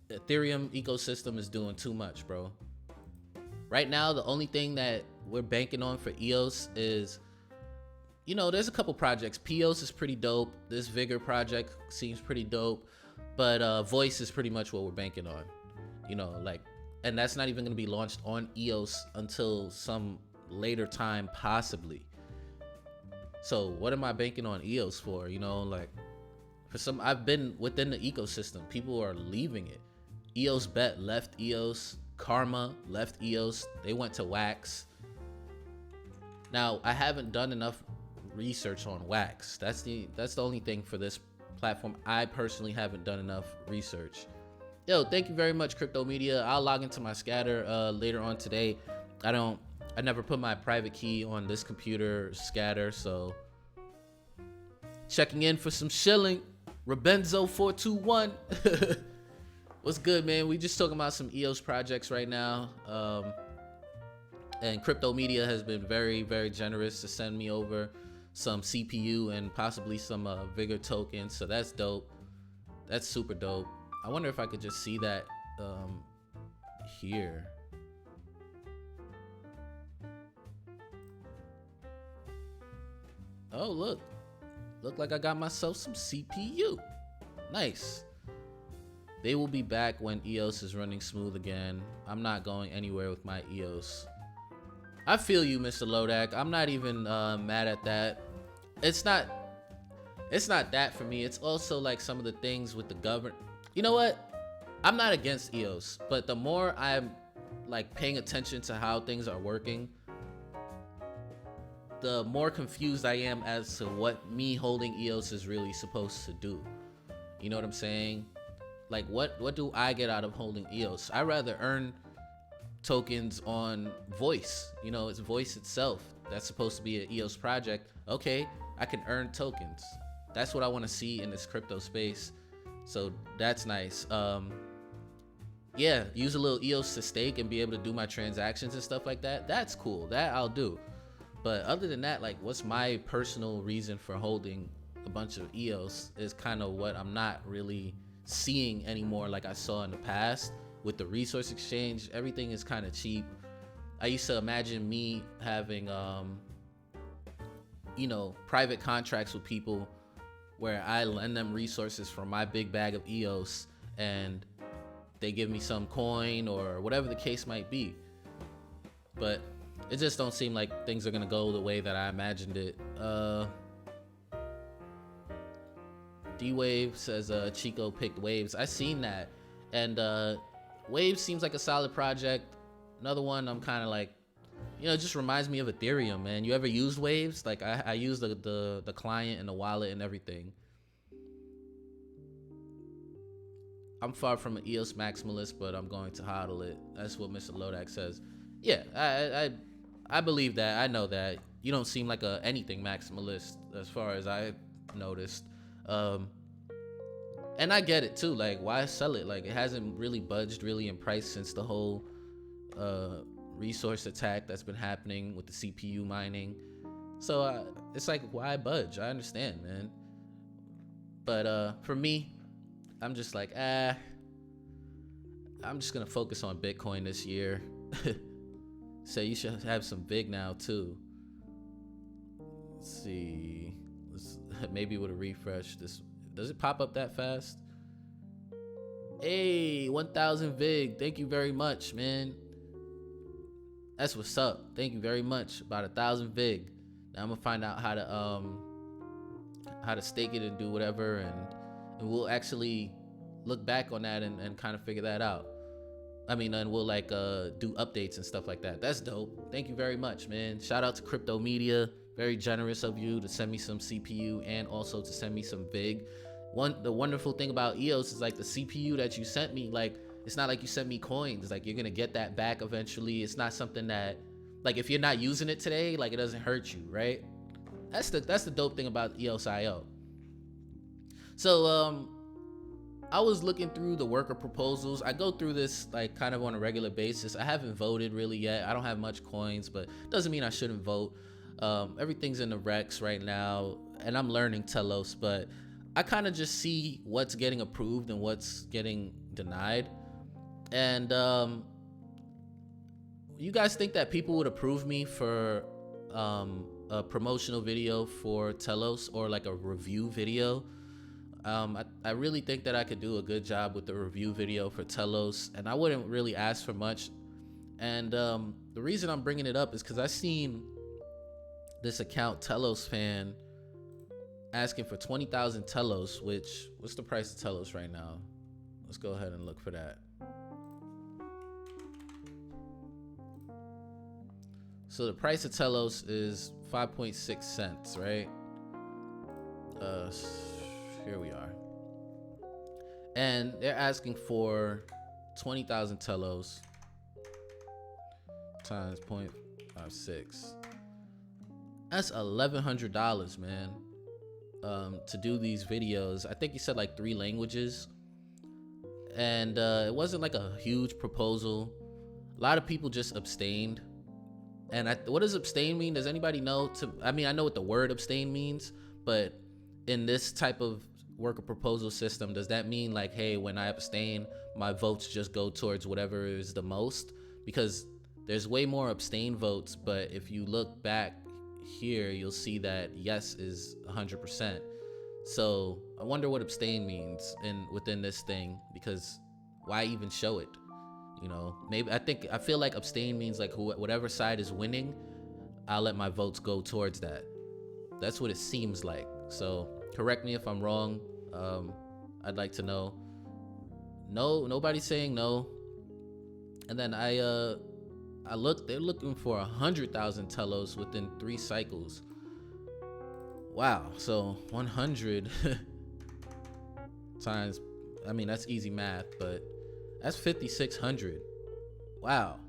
the Ethereum ecosystem is doing too much, bro. Right now, the only thing that we're banking on for EOS is, you know, there's a couple projects. POS is pretty dope. This Vigor project seems pretty dope, but Voice is pretty much what we're banking on, you know, like, and that's not even going to be launched on EOS until some later time, possibly. So what am I banking on EOS for? You know, like, for some, I've been within the ecosystem. People are leaving it. EOS Bet left EOS. Karma left EOS. They went to Wax. Now, I haven't done enough research on Wax. That's the only thing for this platform. I personally haven't done enough research. Yo, thank you very much, Crypto Media. I'll log into my scatter later on today. I never put my private key on this computer scatter, so checking in for some shilling. Rabenzo 421. What's good, man? We just talking about some EOS projects right now. And Crypto Media has been very, very generous to send me over some CPU and possibly some Vigor tokens. So that's dope. That's super dope. I wonder if I could just see that here. Oh, look like I got myself some CPU. Nice. They will be back when EOS is running smooth again. I'm not going anywhere with my EOS. I feel you, Mr. Lodak. I'm not even mad at that. It's not that for me. It's also like some of the things with the government. You know what? I'm not against EOS, but the more I'm like paying attention to how things are working, the more confused I am as to what me holding EOS is really supposed to do. You know what I'm saying? Like, what do I get out of holding EOS? I rather earn tokens on Voice. You know, it's Voice itself that's supposed to be an EOS project. Okay, I can earn tokens. That's what I want to see in this crypto space. So that's nice. Yeah, use a little EOS to stake and be able to do my transactions and stuff like that. That's cool. That I'll do. But other than that, like, what's my personal reason for holding a bunch of EOS is kind of what I'm not really seeing anymore like I saw in the past. With the resource exchange, everything is kind of cheap. I used to imagine me having you know, private contracts with people where I lend them resources from my big bag of EOS and they give me some coin or whatever the case might be. But it just don't seem like things are gonna go the way that I imagined it. D-Wave says Chico picked Waves. I seen that, and Waves seems like a solid project. Another one I'm kind of like, you know, it just reminds me of Ethereum, man. You ever used Waves? Like, I use the client and the wallet and everything. I'm far from an EOS maximalist, but I'm going to hodl it. That's what Mr. Lodak says. Yeah, I believe that. I know that. You don't seem like a anything maximalist as far as I noticed. And I get it too. Like, why sell it? Like, it hasn't really budged really in price since the whole resource attack that's been happening with the CPU mining. So it's like, why budge? I understand, man. But for me, I'm just like, I'm just gonna focus on Bitcoin this year. Say you should have some VIG now too. Let's see. Maybe with a refresh, this does it pop up that fast? Hey, 1,000 VIG. Thank you very much, man. That's what's up. Thank you very much. About 1,000 VIG. Now I'm gonna find out how to stake it and do whatever, and we'll actually look back on that and kind of figure that out. I mean, and we'll like do updates and stuff like that. That's dope. Thank you very much, man. Shout out to Crypto Media. Very generous of you to send me some CPU and also to send me some VIG. The wonderful thing about EOS is like the CPU that you sent me, like it's not like you sent me coins. Like you're gonna get that back eventually. It's not something that, like, if you're not using it today, like it doesn't hurt you, right? That's the dope thing about EOS.io. So I was looking through the worker proposals. I go through this like kind of on a regular basis. I haven't voted really yet. I don't have much coins, but doesn't mean I shouldn't vote. Everything's in the Rex right now, and I'm learning Telos, but I kind of just see what's getting approved and what's getting denied. And you guys think that people would approve me for a promotional video for Telos or like a review video? I really think that I could do a good job with the review video for Telos, and I wouldn't really ask for much. And the reason I'm bringing it up is because I seen this account, Telos Fan, asking for 20,000 Telos, which, what's the price of Telos right now? Let's go ahead and look for that. So the price of Telos is 5.6 cents, right? Here we are. And they're asking for 20,000 Telos times 0.56. That's $1,100, man. To do these videos. I think he said like 3 languages. And it wasn't like a huge proposal. A lot of people just abstained. And what does abstain mean? Does anybody know? I mean, I know what the word abstain means, but in this type of worker proposal system, does that mean like, hey, when I abstain, my votes just go towards whatever is the most? Because there's way more abstain votes, but if you look back here, you'll see that yes is 100%. So I wonder what abstain means within this thing, because why even show it? You know, maybe I feel like abstain means like whatever side is winning, I'll let my votes go towards that. That's what it seems like. So correct me if I'm wrong. I'd like to know. No, nobody's saying no. And then I looked, they're looking for 100,000 Telos within 3 cycles. Wow. So 100 times, I mean, that's easy math, but that's 5,600. Wow.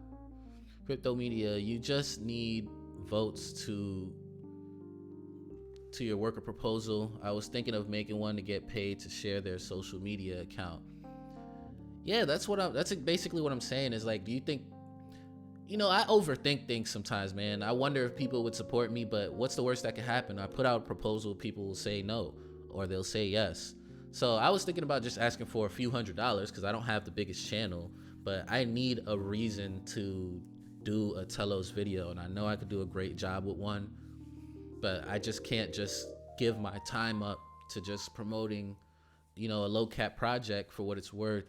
Crypto Media, you just need votes to your worker proposal. I was thinking of making one to get paid to share their social media account. Yeah, that's basically what I'm saying is like, do you think, you know, I overthink things sometimes, man. I wonder if people would support me, but what's the worst that could happen? I put out a proposal, people will say no, or they'll say yes. So I was thinking about just asking for a few $100s because I don't have the biggest channel, but I need a reason to do a Telos video, and I know I could do a great job with one, but I just can't just give my time up to just promoting, you know, a low cap project for what it's worth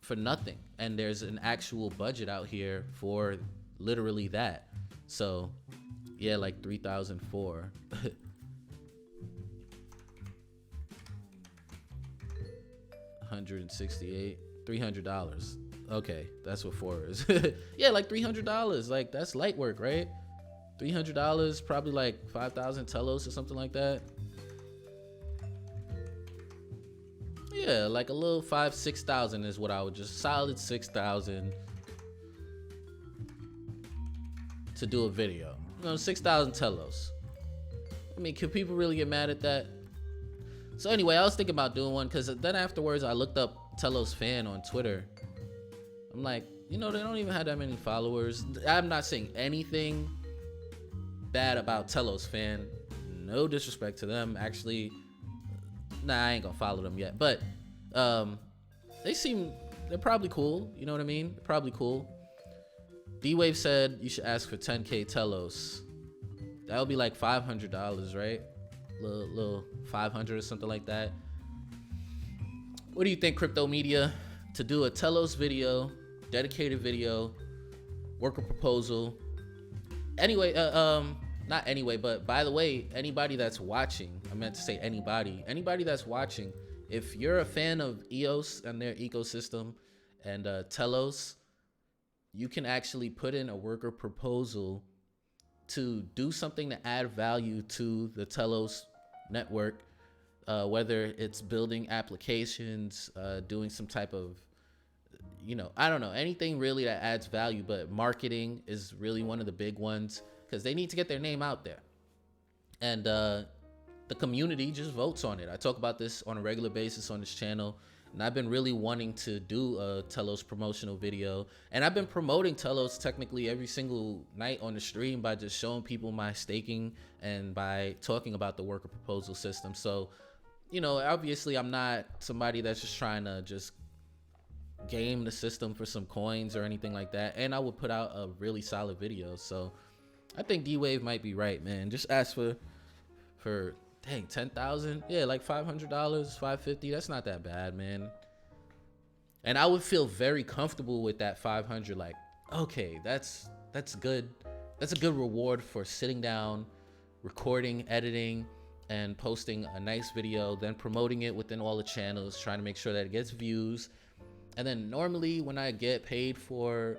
for nothing. And there's an actual budget out here for literally that. So yeah, like 3,004. $168, $300. Okay, that's what 4 is. Yeah, like $300. Like that's light work, right? $300, probably like 5,000 Telos or something like that. Yeah, like a little 5,000-6,000 is what I would just solid 6,000 to do a video. You know, 6,000 Telos. I mean, can people really get mad at that? So anyway, I was thinking about doing one because then afterwards I looked up Telos Fan on Twitter. I'm like, you know, they don't even have that many followers. I'm not saying anything bad about Telos Fan. No disrespect to them. Actually, nah, I ain't gonna follow them yet. But they're probably cool. You know what I mean? They're probably cool. D-Wave said you should ask for 10K Telos. That would be like $500, right? Little 500 or something like that. What do you think, Crypto Media? To do a Telos video, dedicated video, worker proposal. Anyway, not anyway, but by the way, anybody that's watching, I meant to say anybody that's watching, if you're a fan of EOS and their ecosystem and Telos, you can actually put in a worker proposal to do something to add value to the Telos network, whether it's building applications, doing some type of, I don't know, anything really that adds value, but marketing is really one of the big ones because they need to get their name out there. And the community just votes on it. I talk about this on a regular basis on this channel, and I've been really wanting to do a Telos promotional video. And I've been promoting Telos technically every single night on the stream by just showing people my staking and by talking about the worker proposal system. So, obviously I'm not somebody that's just trying to just game the system for some coins or anything like that. And I would put out a really solid video. So I think D-Wave might be right, man. Just ask for dang, 10,000. Yeah, like $500, $550. That's not that bad, man. And I would feel very comfortable with that 500. Like, okay, that's good. That's a good reward for sitting down, recording, editing, and posting a nice video, then promoting it within all the channels, trying to make sure that it gets views. And then normally when I get paid for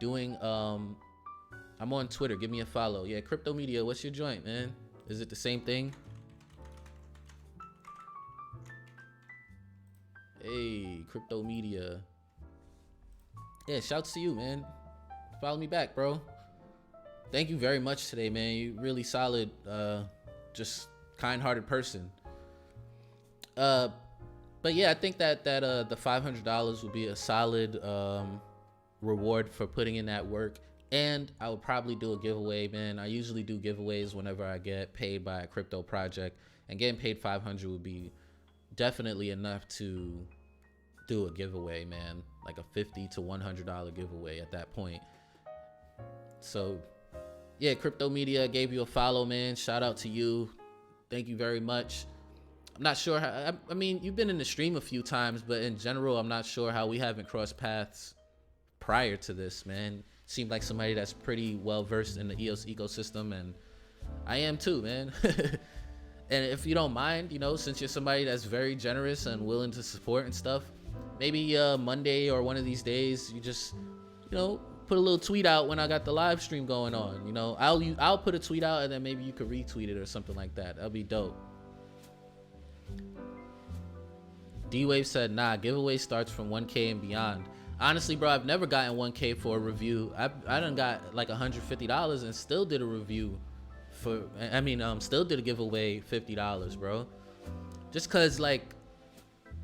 doing, I'm on Twitter. Give me a follow. Yeah, Crypto Media. What's your joint, man? Is it the same thing? Hey, Crypto Media. Yeah, shouts to you, man. Follow me back, bro. Thank you very much today, man. You really solid, just kind-hearted person. But yeah, I think that the $500 would be a solid reward for putting in that work. And I would probably do a giveaway, man. I usually do giveaways whenever I get paid by a crypto project, and getting paid 500 would be definitely enough to do a giveaway, man, like a $50 to $100 giveaway at that point. So yeah, Crypto Media gave you a follow, man. Shout out to you. Thank you very much. I'm not sure how, I mean, you've been in the stream a few times, but in general, I'm not sure how we haven't crossed paths prior to this, man. Seemed like somebody that's pretty well versed in the EOS ecosystem, and I am too, man. And if you don't mind, since you're somebody that's very generous and willing to support and stuff, maybe Monday or one of these days, you just, put a little tweet out when I got the live stream going on. I'll put a tweet out, and then maybe you could retweet it or something like that. That'll be dope. D-Wave said, nah, giveaway starts from 1K and beyond. Honestly, bro, I've never gotten 1K for a review. I done got like $150 and still did a review still did a giveaway $50, bro. Just cause like,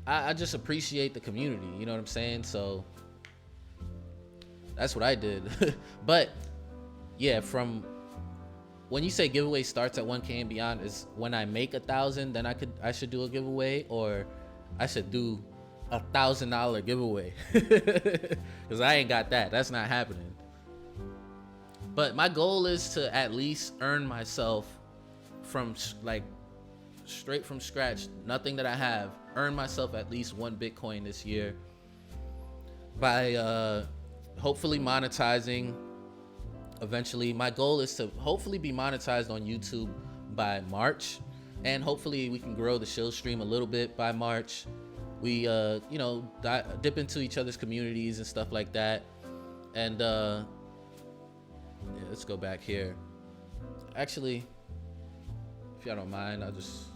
I just appreciate the community, you know what I'm saying? So that's what I did. But yeah, from when you say giveaway starts at 1K and beyond, is when I make 1,000, then I should do a giveaway, or I should do $1,000 giveaway. Because I ain't got that. That's not happening. But my goal is to at least earn myself from like straight from scratch, nothing that I have, earn myself at least 1 Bitcoin this year by hopefully monetizing eventually. My goal is to hopefully be monetized on YouTube by March, and hopefully we can grow the Shill stream a little bit by March. We dip into each other's communities and stuff like that. And yeah, let's go back here. Actually, if y'all don't mind, I'll just,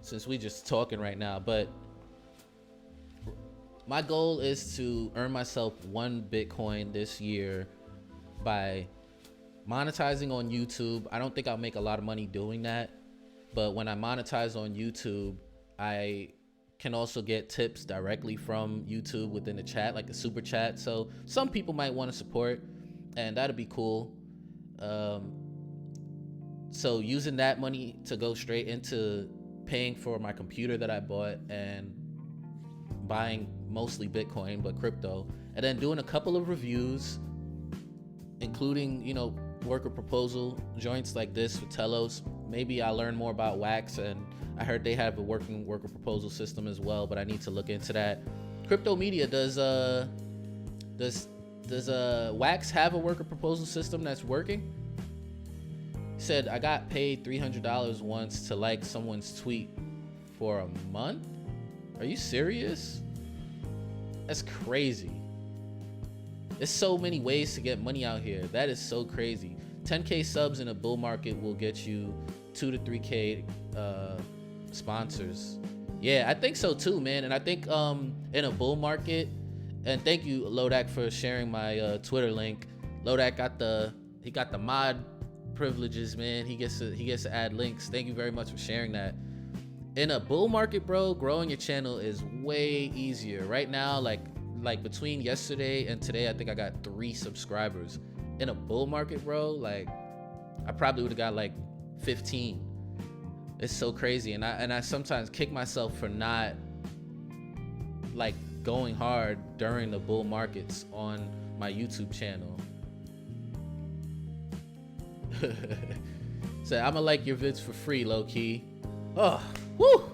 since we just talking right now, but my goal is to earn myself 1 Bitcoin this year by monetizing on YouTube. I don't think I'll make a lot of money doing that, but when I monetize on YouTube, I can also get tips directly from YouTube within the chat, like a super chat. So some people might want to support, and that'd be cool. So using that money to go straight into paying for my computer that I bought and buying mostly Bitcoin, but crypto, and then doing a couple of reviews, including, you know, worker proposal joints like this with Telos. Maybe I learn more about Wax, and I heard they have a working worker proposal system as well, but I need to look into that. Crypto Media, does Wax have a worker proposal system that's working? He said, I got paid $300 once to like someone's tweet for a month. Are you serious? That's crazy. There's so many ways to get money out here. That is so crazy. 10K subs in a bull market will get you 2 to 3K sponsors. Yeah, I think so too, man. And I think in a bull market, and thank you, Lodak, for sharing my Twitter link. Lodak got the mod privileges, man. He gets to add links. Thank you very much for sharing that. In a bull market, bro, growing your channel is way easier. Right now, like between yesterday and today, I think I got 3 subscribers. In a bull market, bro, like I probably would have got like 15. It's so crazy. And I sometimes kick myself for not like going hard during the bull markets on my YouTube channel. So I'ma like your vids for free, low key. Oh, whoo!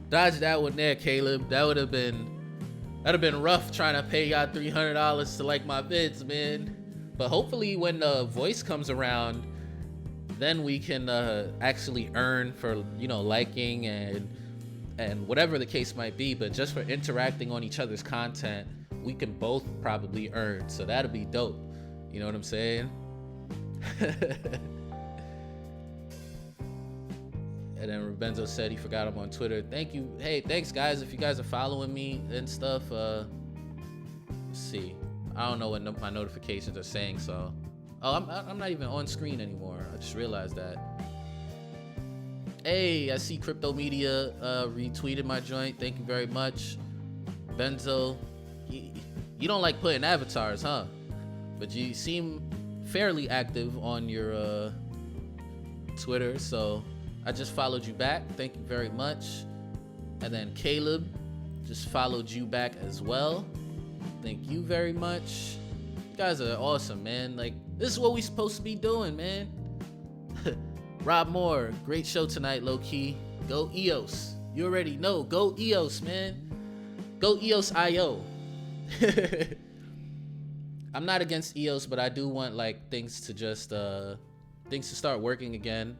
Dodge that one there, Caleb. That'd have been rough trying to pay y'all $300 to like my vids, man. But hopefully when the voice comes around, then we can actually earn for, you know, liking and whatever the case might be. But just for interacting on each other's content, we can both probably earn. So that'll be dope. You know what I'm saying? And then Rubenzo said he forgot him on Twitter. Thank you. Hey, thanks guys. If you guys are following me and stuff, let's see. I don't know what my notifications are saying, so. Oh, I'm not even on screen anymore. I just realized that. Hey, I see Crypto Media retweeted my joint. Thank you very much. Benzo, you don't like putting avatars, huh? But you seem fairly active on your Twitter, so I just followed you back. Thank you very much. And then Caleb just followed you back as well. Thank you very much. You guys are awesome, man. Like, this is what we supposed to be doing, man. Rob Moore, great show tonight, low key. Go EOS. You already know. Go EOS, man. Go EOS IO. I'm not against EOS, but I do want like things to just things to start working again.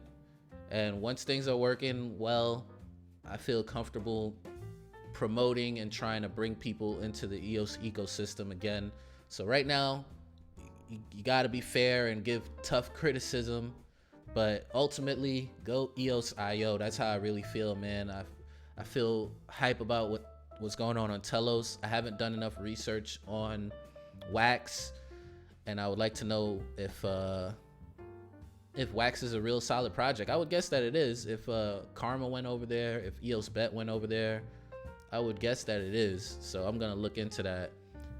And once things are working well, I feel comfortable promoting and trying to bring people into the EOS ecosystem again. So right now, you got to be fair and give tough criticism, but ultimately go EOS IO. That's how I really feel, man. I feel hype about what's going on Telos. I haven't done enough research on Wax, and I would like to know if Wax is a real solid project. I would guess that it is. If Karma went over there, if EOS Bet went over there, I would guess that it is. So I'm gonna look into that.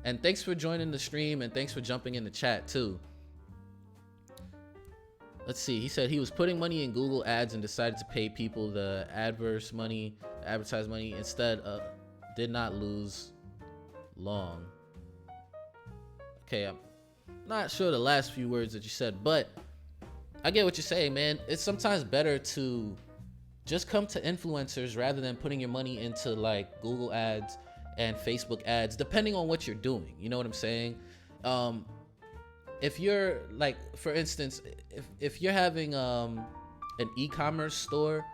And thanks for joining the stream, and thanks for jumping in the chat too. Let's see. He said he was putting money in Google ads and decided to pay people the adverse money, advertise money instead. Did not lose long. Okay, I'm not sure the last few words that you said, but I get what you're saying, man. It's sometimes better to just come to influencers rather than putting your money into like Google ads and Facebook ads, depending on what you're doing. You know what I'm saying? If you're like, for instance, if you're having an e-commerce store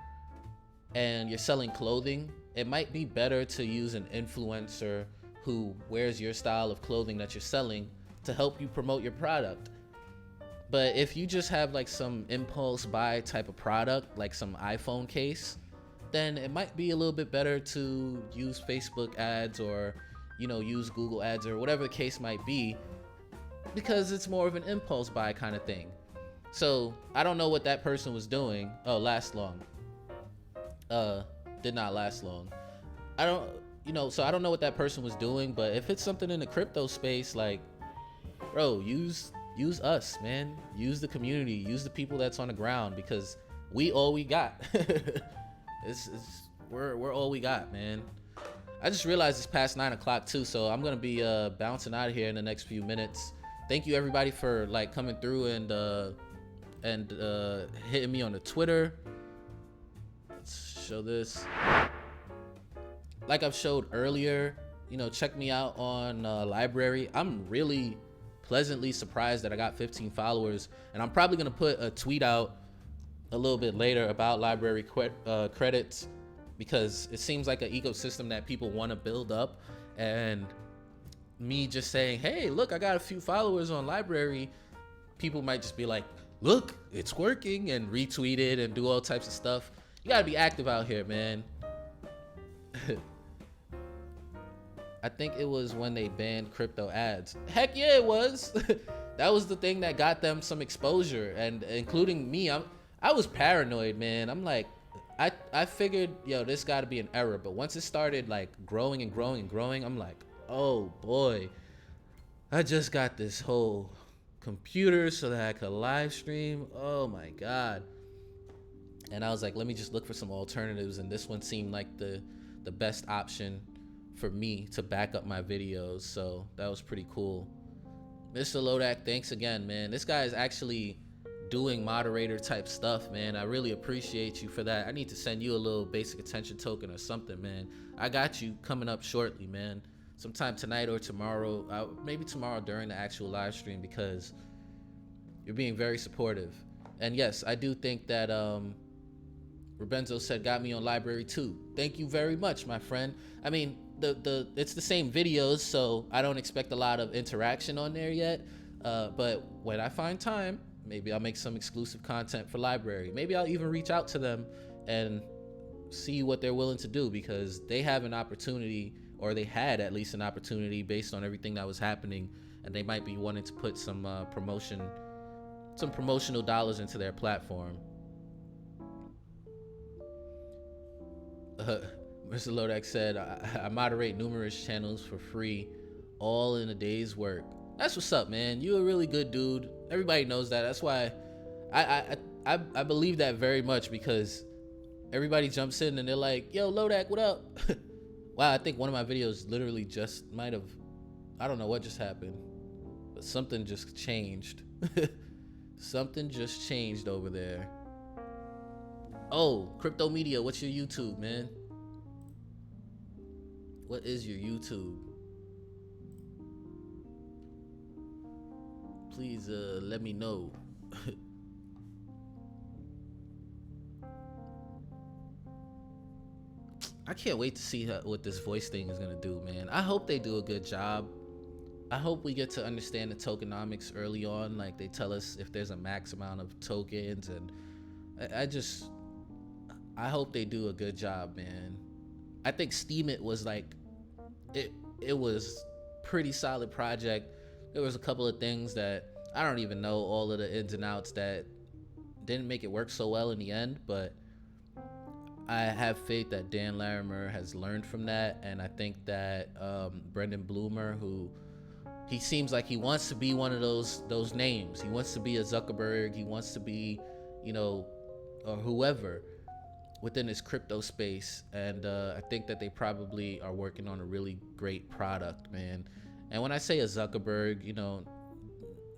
and you're selling clothing, it might be better to use an influencer who wears your style of clothing that you're selling to help you promote your product. But if you just have like some impulse buy type of product, like some iPhone case, then it might be a little bit better to use Facebook ads or, you know, use Google ads or whatever the case might be, because it's more of an impulse buy kind of thing. So I don't know what that person was doing. Oh, last long. Did not last long. I don't know what that person was doing, but if it's something in the crypto space, like, bro, use us, man. Use the community, use the people that's on the ground, because we all we got. We're all we got, man. I just realized it's past 9 o'clock too, so I'm gonna be bouncing out of here in the next few minutes. Thank you everybody for like coming through and hitting me on the Twitter. Let's show this. Like I've showed earlier, you know, check me out on Library. I'm really pleasantly surprised that I got 15 followers, and I'm probably gonna put a tweet out a little bit later about Library credits, because it seems like an ecosystem that people want to build up, and me just saying, hey, look, I got a few followers on Library, people might just be like, look, it's working, and retweet it and do all types of stuff. You gotta be active out here, man. I think it was when they banned crypto ads. Heck yeah, it was. That was the thing that got them some exposure, and including me. I was paranoid, man. I'm like, I figured, yo, this got to be an error. But once it started like growing and growing and growing, I'm like, oh boy, I just got this whole computer so that I could live stream. Oh my God. And I was like, let me just look for some alternatives. And this one seemed like the best option for me to back up my videos. So that was pretty cool. Mr. Lodak, thanks again, man. This guy is actually doing moderator type stuff, man. I really appreciate you for that. I need to send you a little basic attention token or something, man. I got you coming up shortly, man. Sometime tonight or tomorrow, maybe tomorrow during the actual live stream, because you're being very supportive. And yes, I do think that Rubenzo said got me on Library too. Thank you very much, my friend. I mean, it's the same videos, so I don't expect a lot of interaction on there yet. But when I find time, maybe I'll make some exclusive content for Library. Maybe I'll even reach out to them and see what they're willing to do, because they have an opportunity, or they had at least an opportunity based on everything that was happening, and they might be wanting to put some promotional dollars into their platform. Mr. Lodak said, I moderate numerous channels for free, all in a day's work. That's what's up, man. You a really good dude. Everybody knows that. That's why I believe that very much, because everybody jumps in and they're like, yo, Lodak, what up? Wow, I think one of my videos literally just might have, I don't know what just happened, but something just changed. Something just changed over there. Oh, Crypto Media, what's your YouTube, man? What is your YouTube? Please let me know. I can't wait to see what this voice thing is gonna do, man. I hope they do a good job. I hope we get to understand the tokenomics early on, like they tell us if there's a max amount of tokens, and I hope they do a good job, man. I think Steam It was like, it was pretty solid project. There was a couple of things that I don't even know all of the ins and outs that didn't make it work so well in the end, but I have faith that Dan Larimer has learned from that, and I think that Brendan Bloomer, who he seems like he wants to be one of those names. He wants to be a Zuckerberg. He wants to be, you know, or whoever within this crypto space. And I think that they probably are working on a really great product, man. And when I say a Zuckerberg, you know,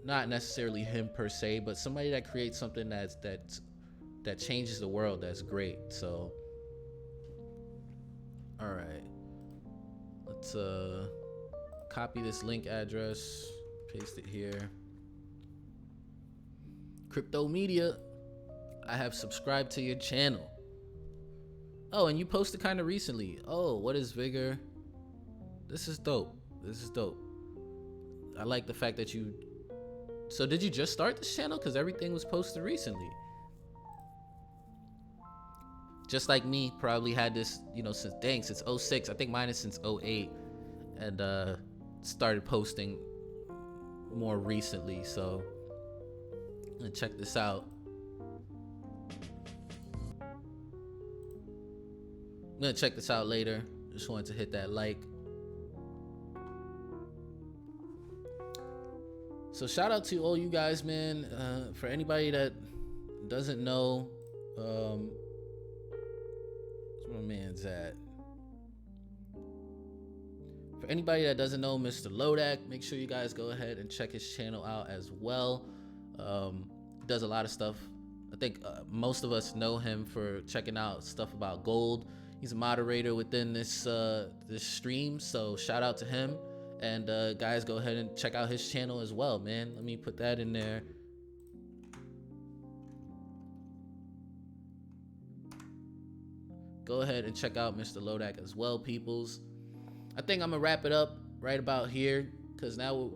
not necessarily him per se, but somebody that creates something that changes the world. That's great. So, all right, let's copy this link address, paste it here. Crypto Media, I have subscribed to your channel. Oh, and you posted kind of recently. Oh, what is Vigor? This is dope. This is dope. I like the fact that you... So did you just start this channel? Because everything was posted recently. Just like me, probably had this, you know, since 06. I think mine is since 08. And started posting more recently. So I'm gonna check this out. I'm gonna check this out later. Just wanted to hit that like. So shout out to all you guys, man. For anybody that doesn't know, where's my man's at? For anybody that doesn't know Mr. Lodak, make sure you guys go ahead and check his channel out as well. He does a lot of stuff. I think most of us know him for checking out stuff about gold. He's a moderator within this stream, so shout out to him. And guys, go ahead and check out his channel as well, man. Let me put that in there. Go ahead and check out Mr. Lodak as well, peoples. I think I'm gonna wrap it up right about here, because now,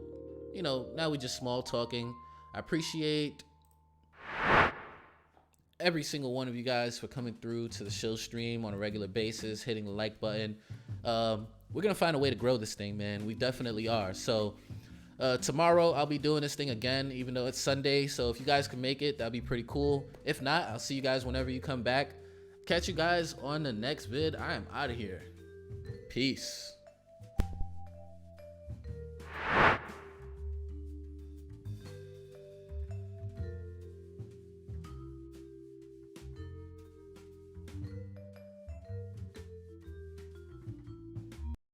now we just small talking. I appreciate every single one of you guys for coming through to the Shill stream on a regular basis, hitting the like button. We're gonna find a way to grow this thing, man. We definitely are. So tomorrow I'll be doing this thing again, even though it's Sunday. So if you guys can make it, that'd be pretty cool. If not, I'll see you guys whenever you come back. Catch you guys on the next vid. I am out of here. Peace.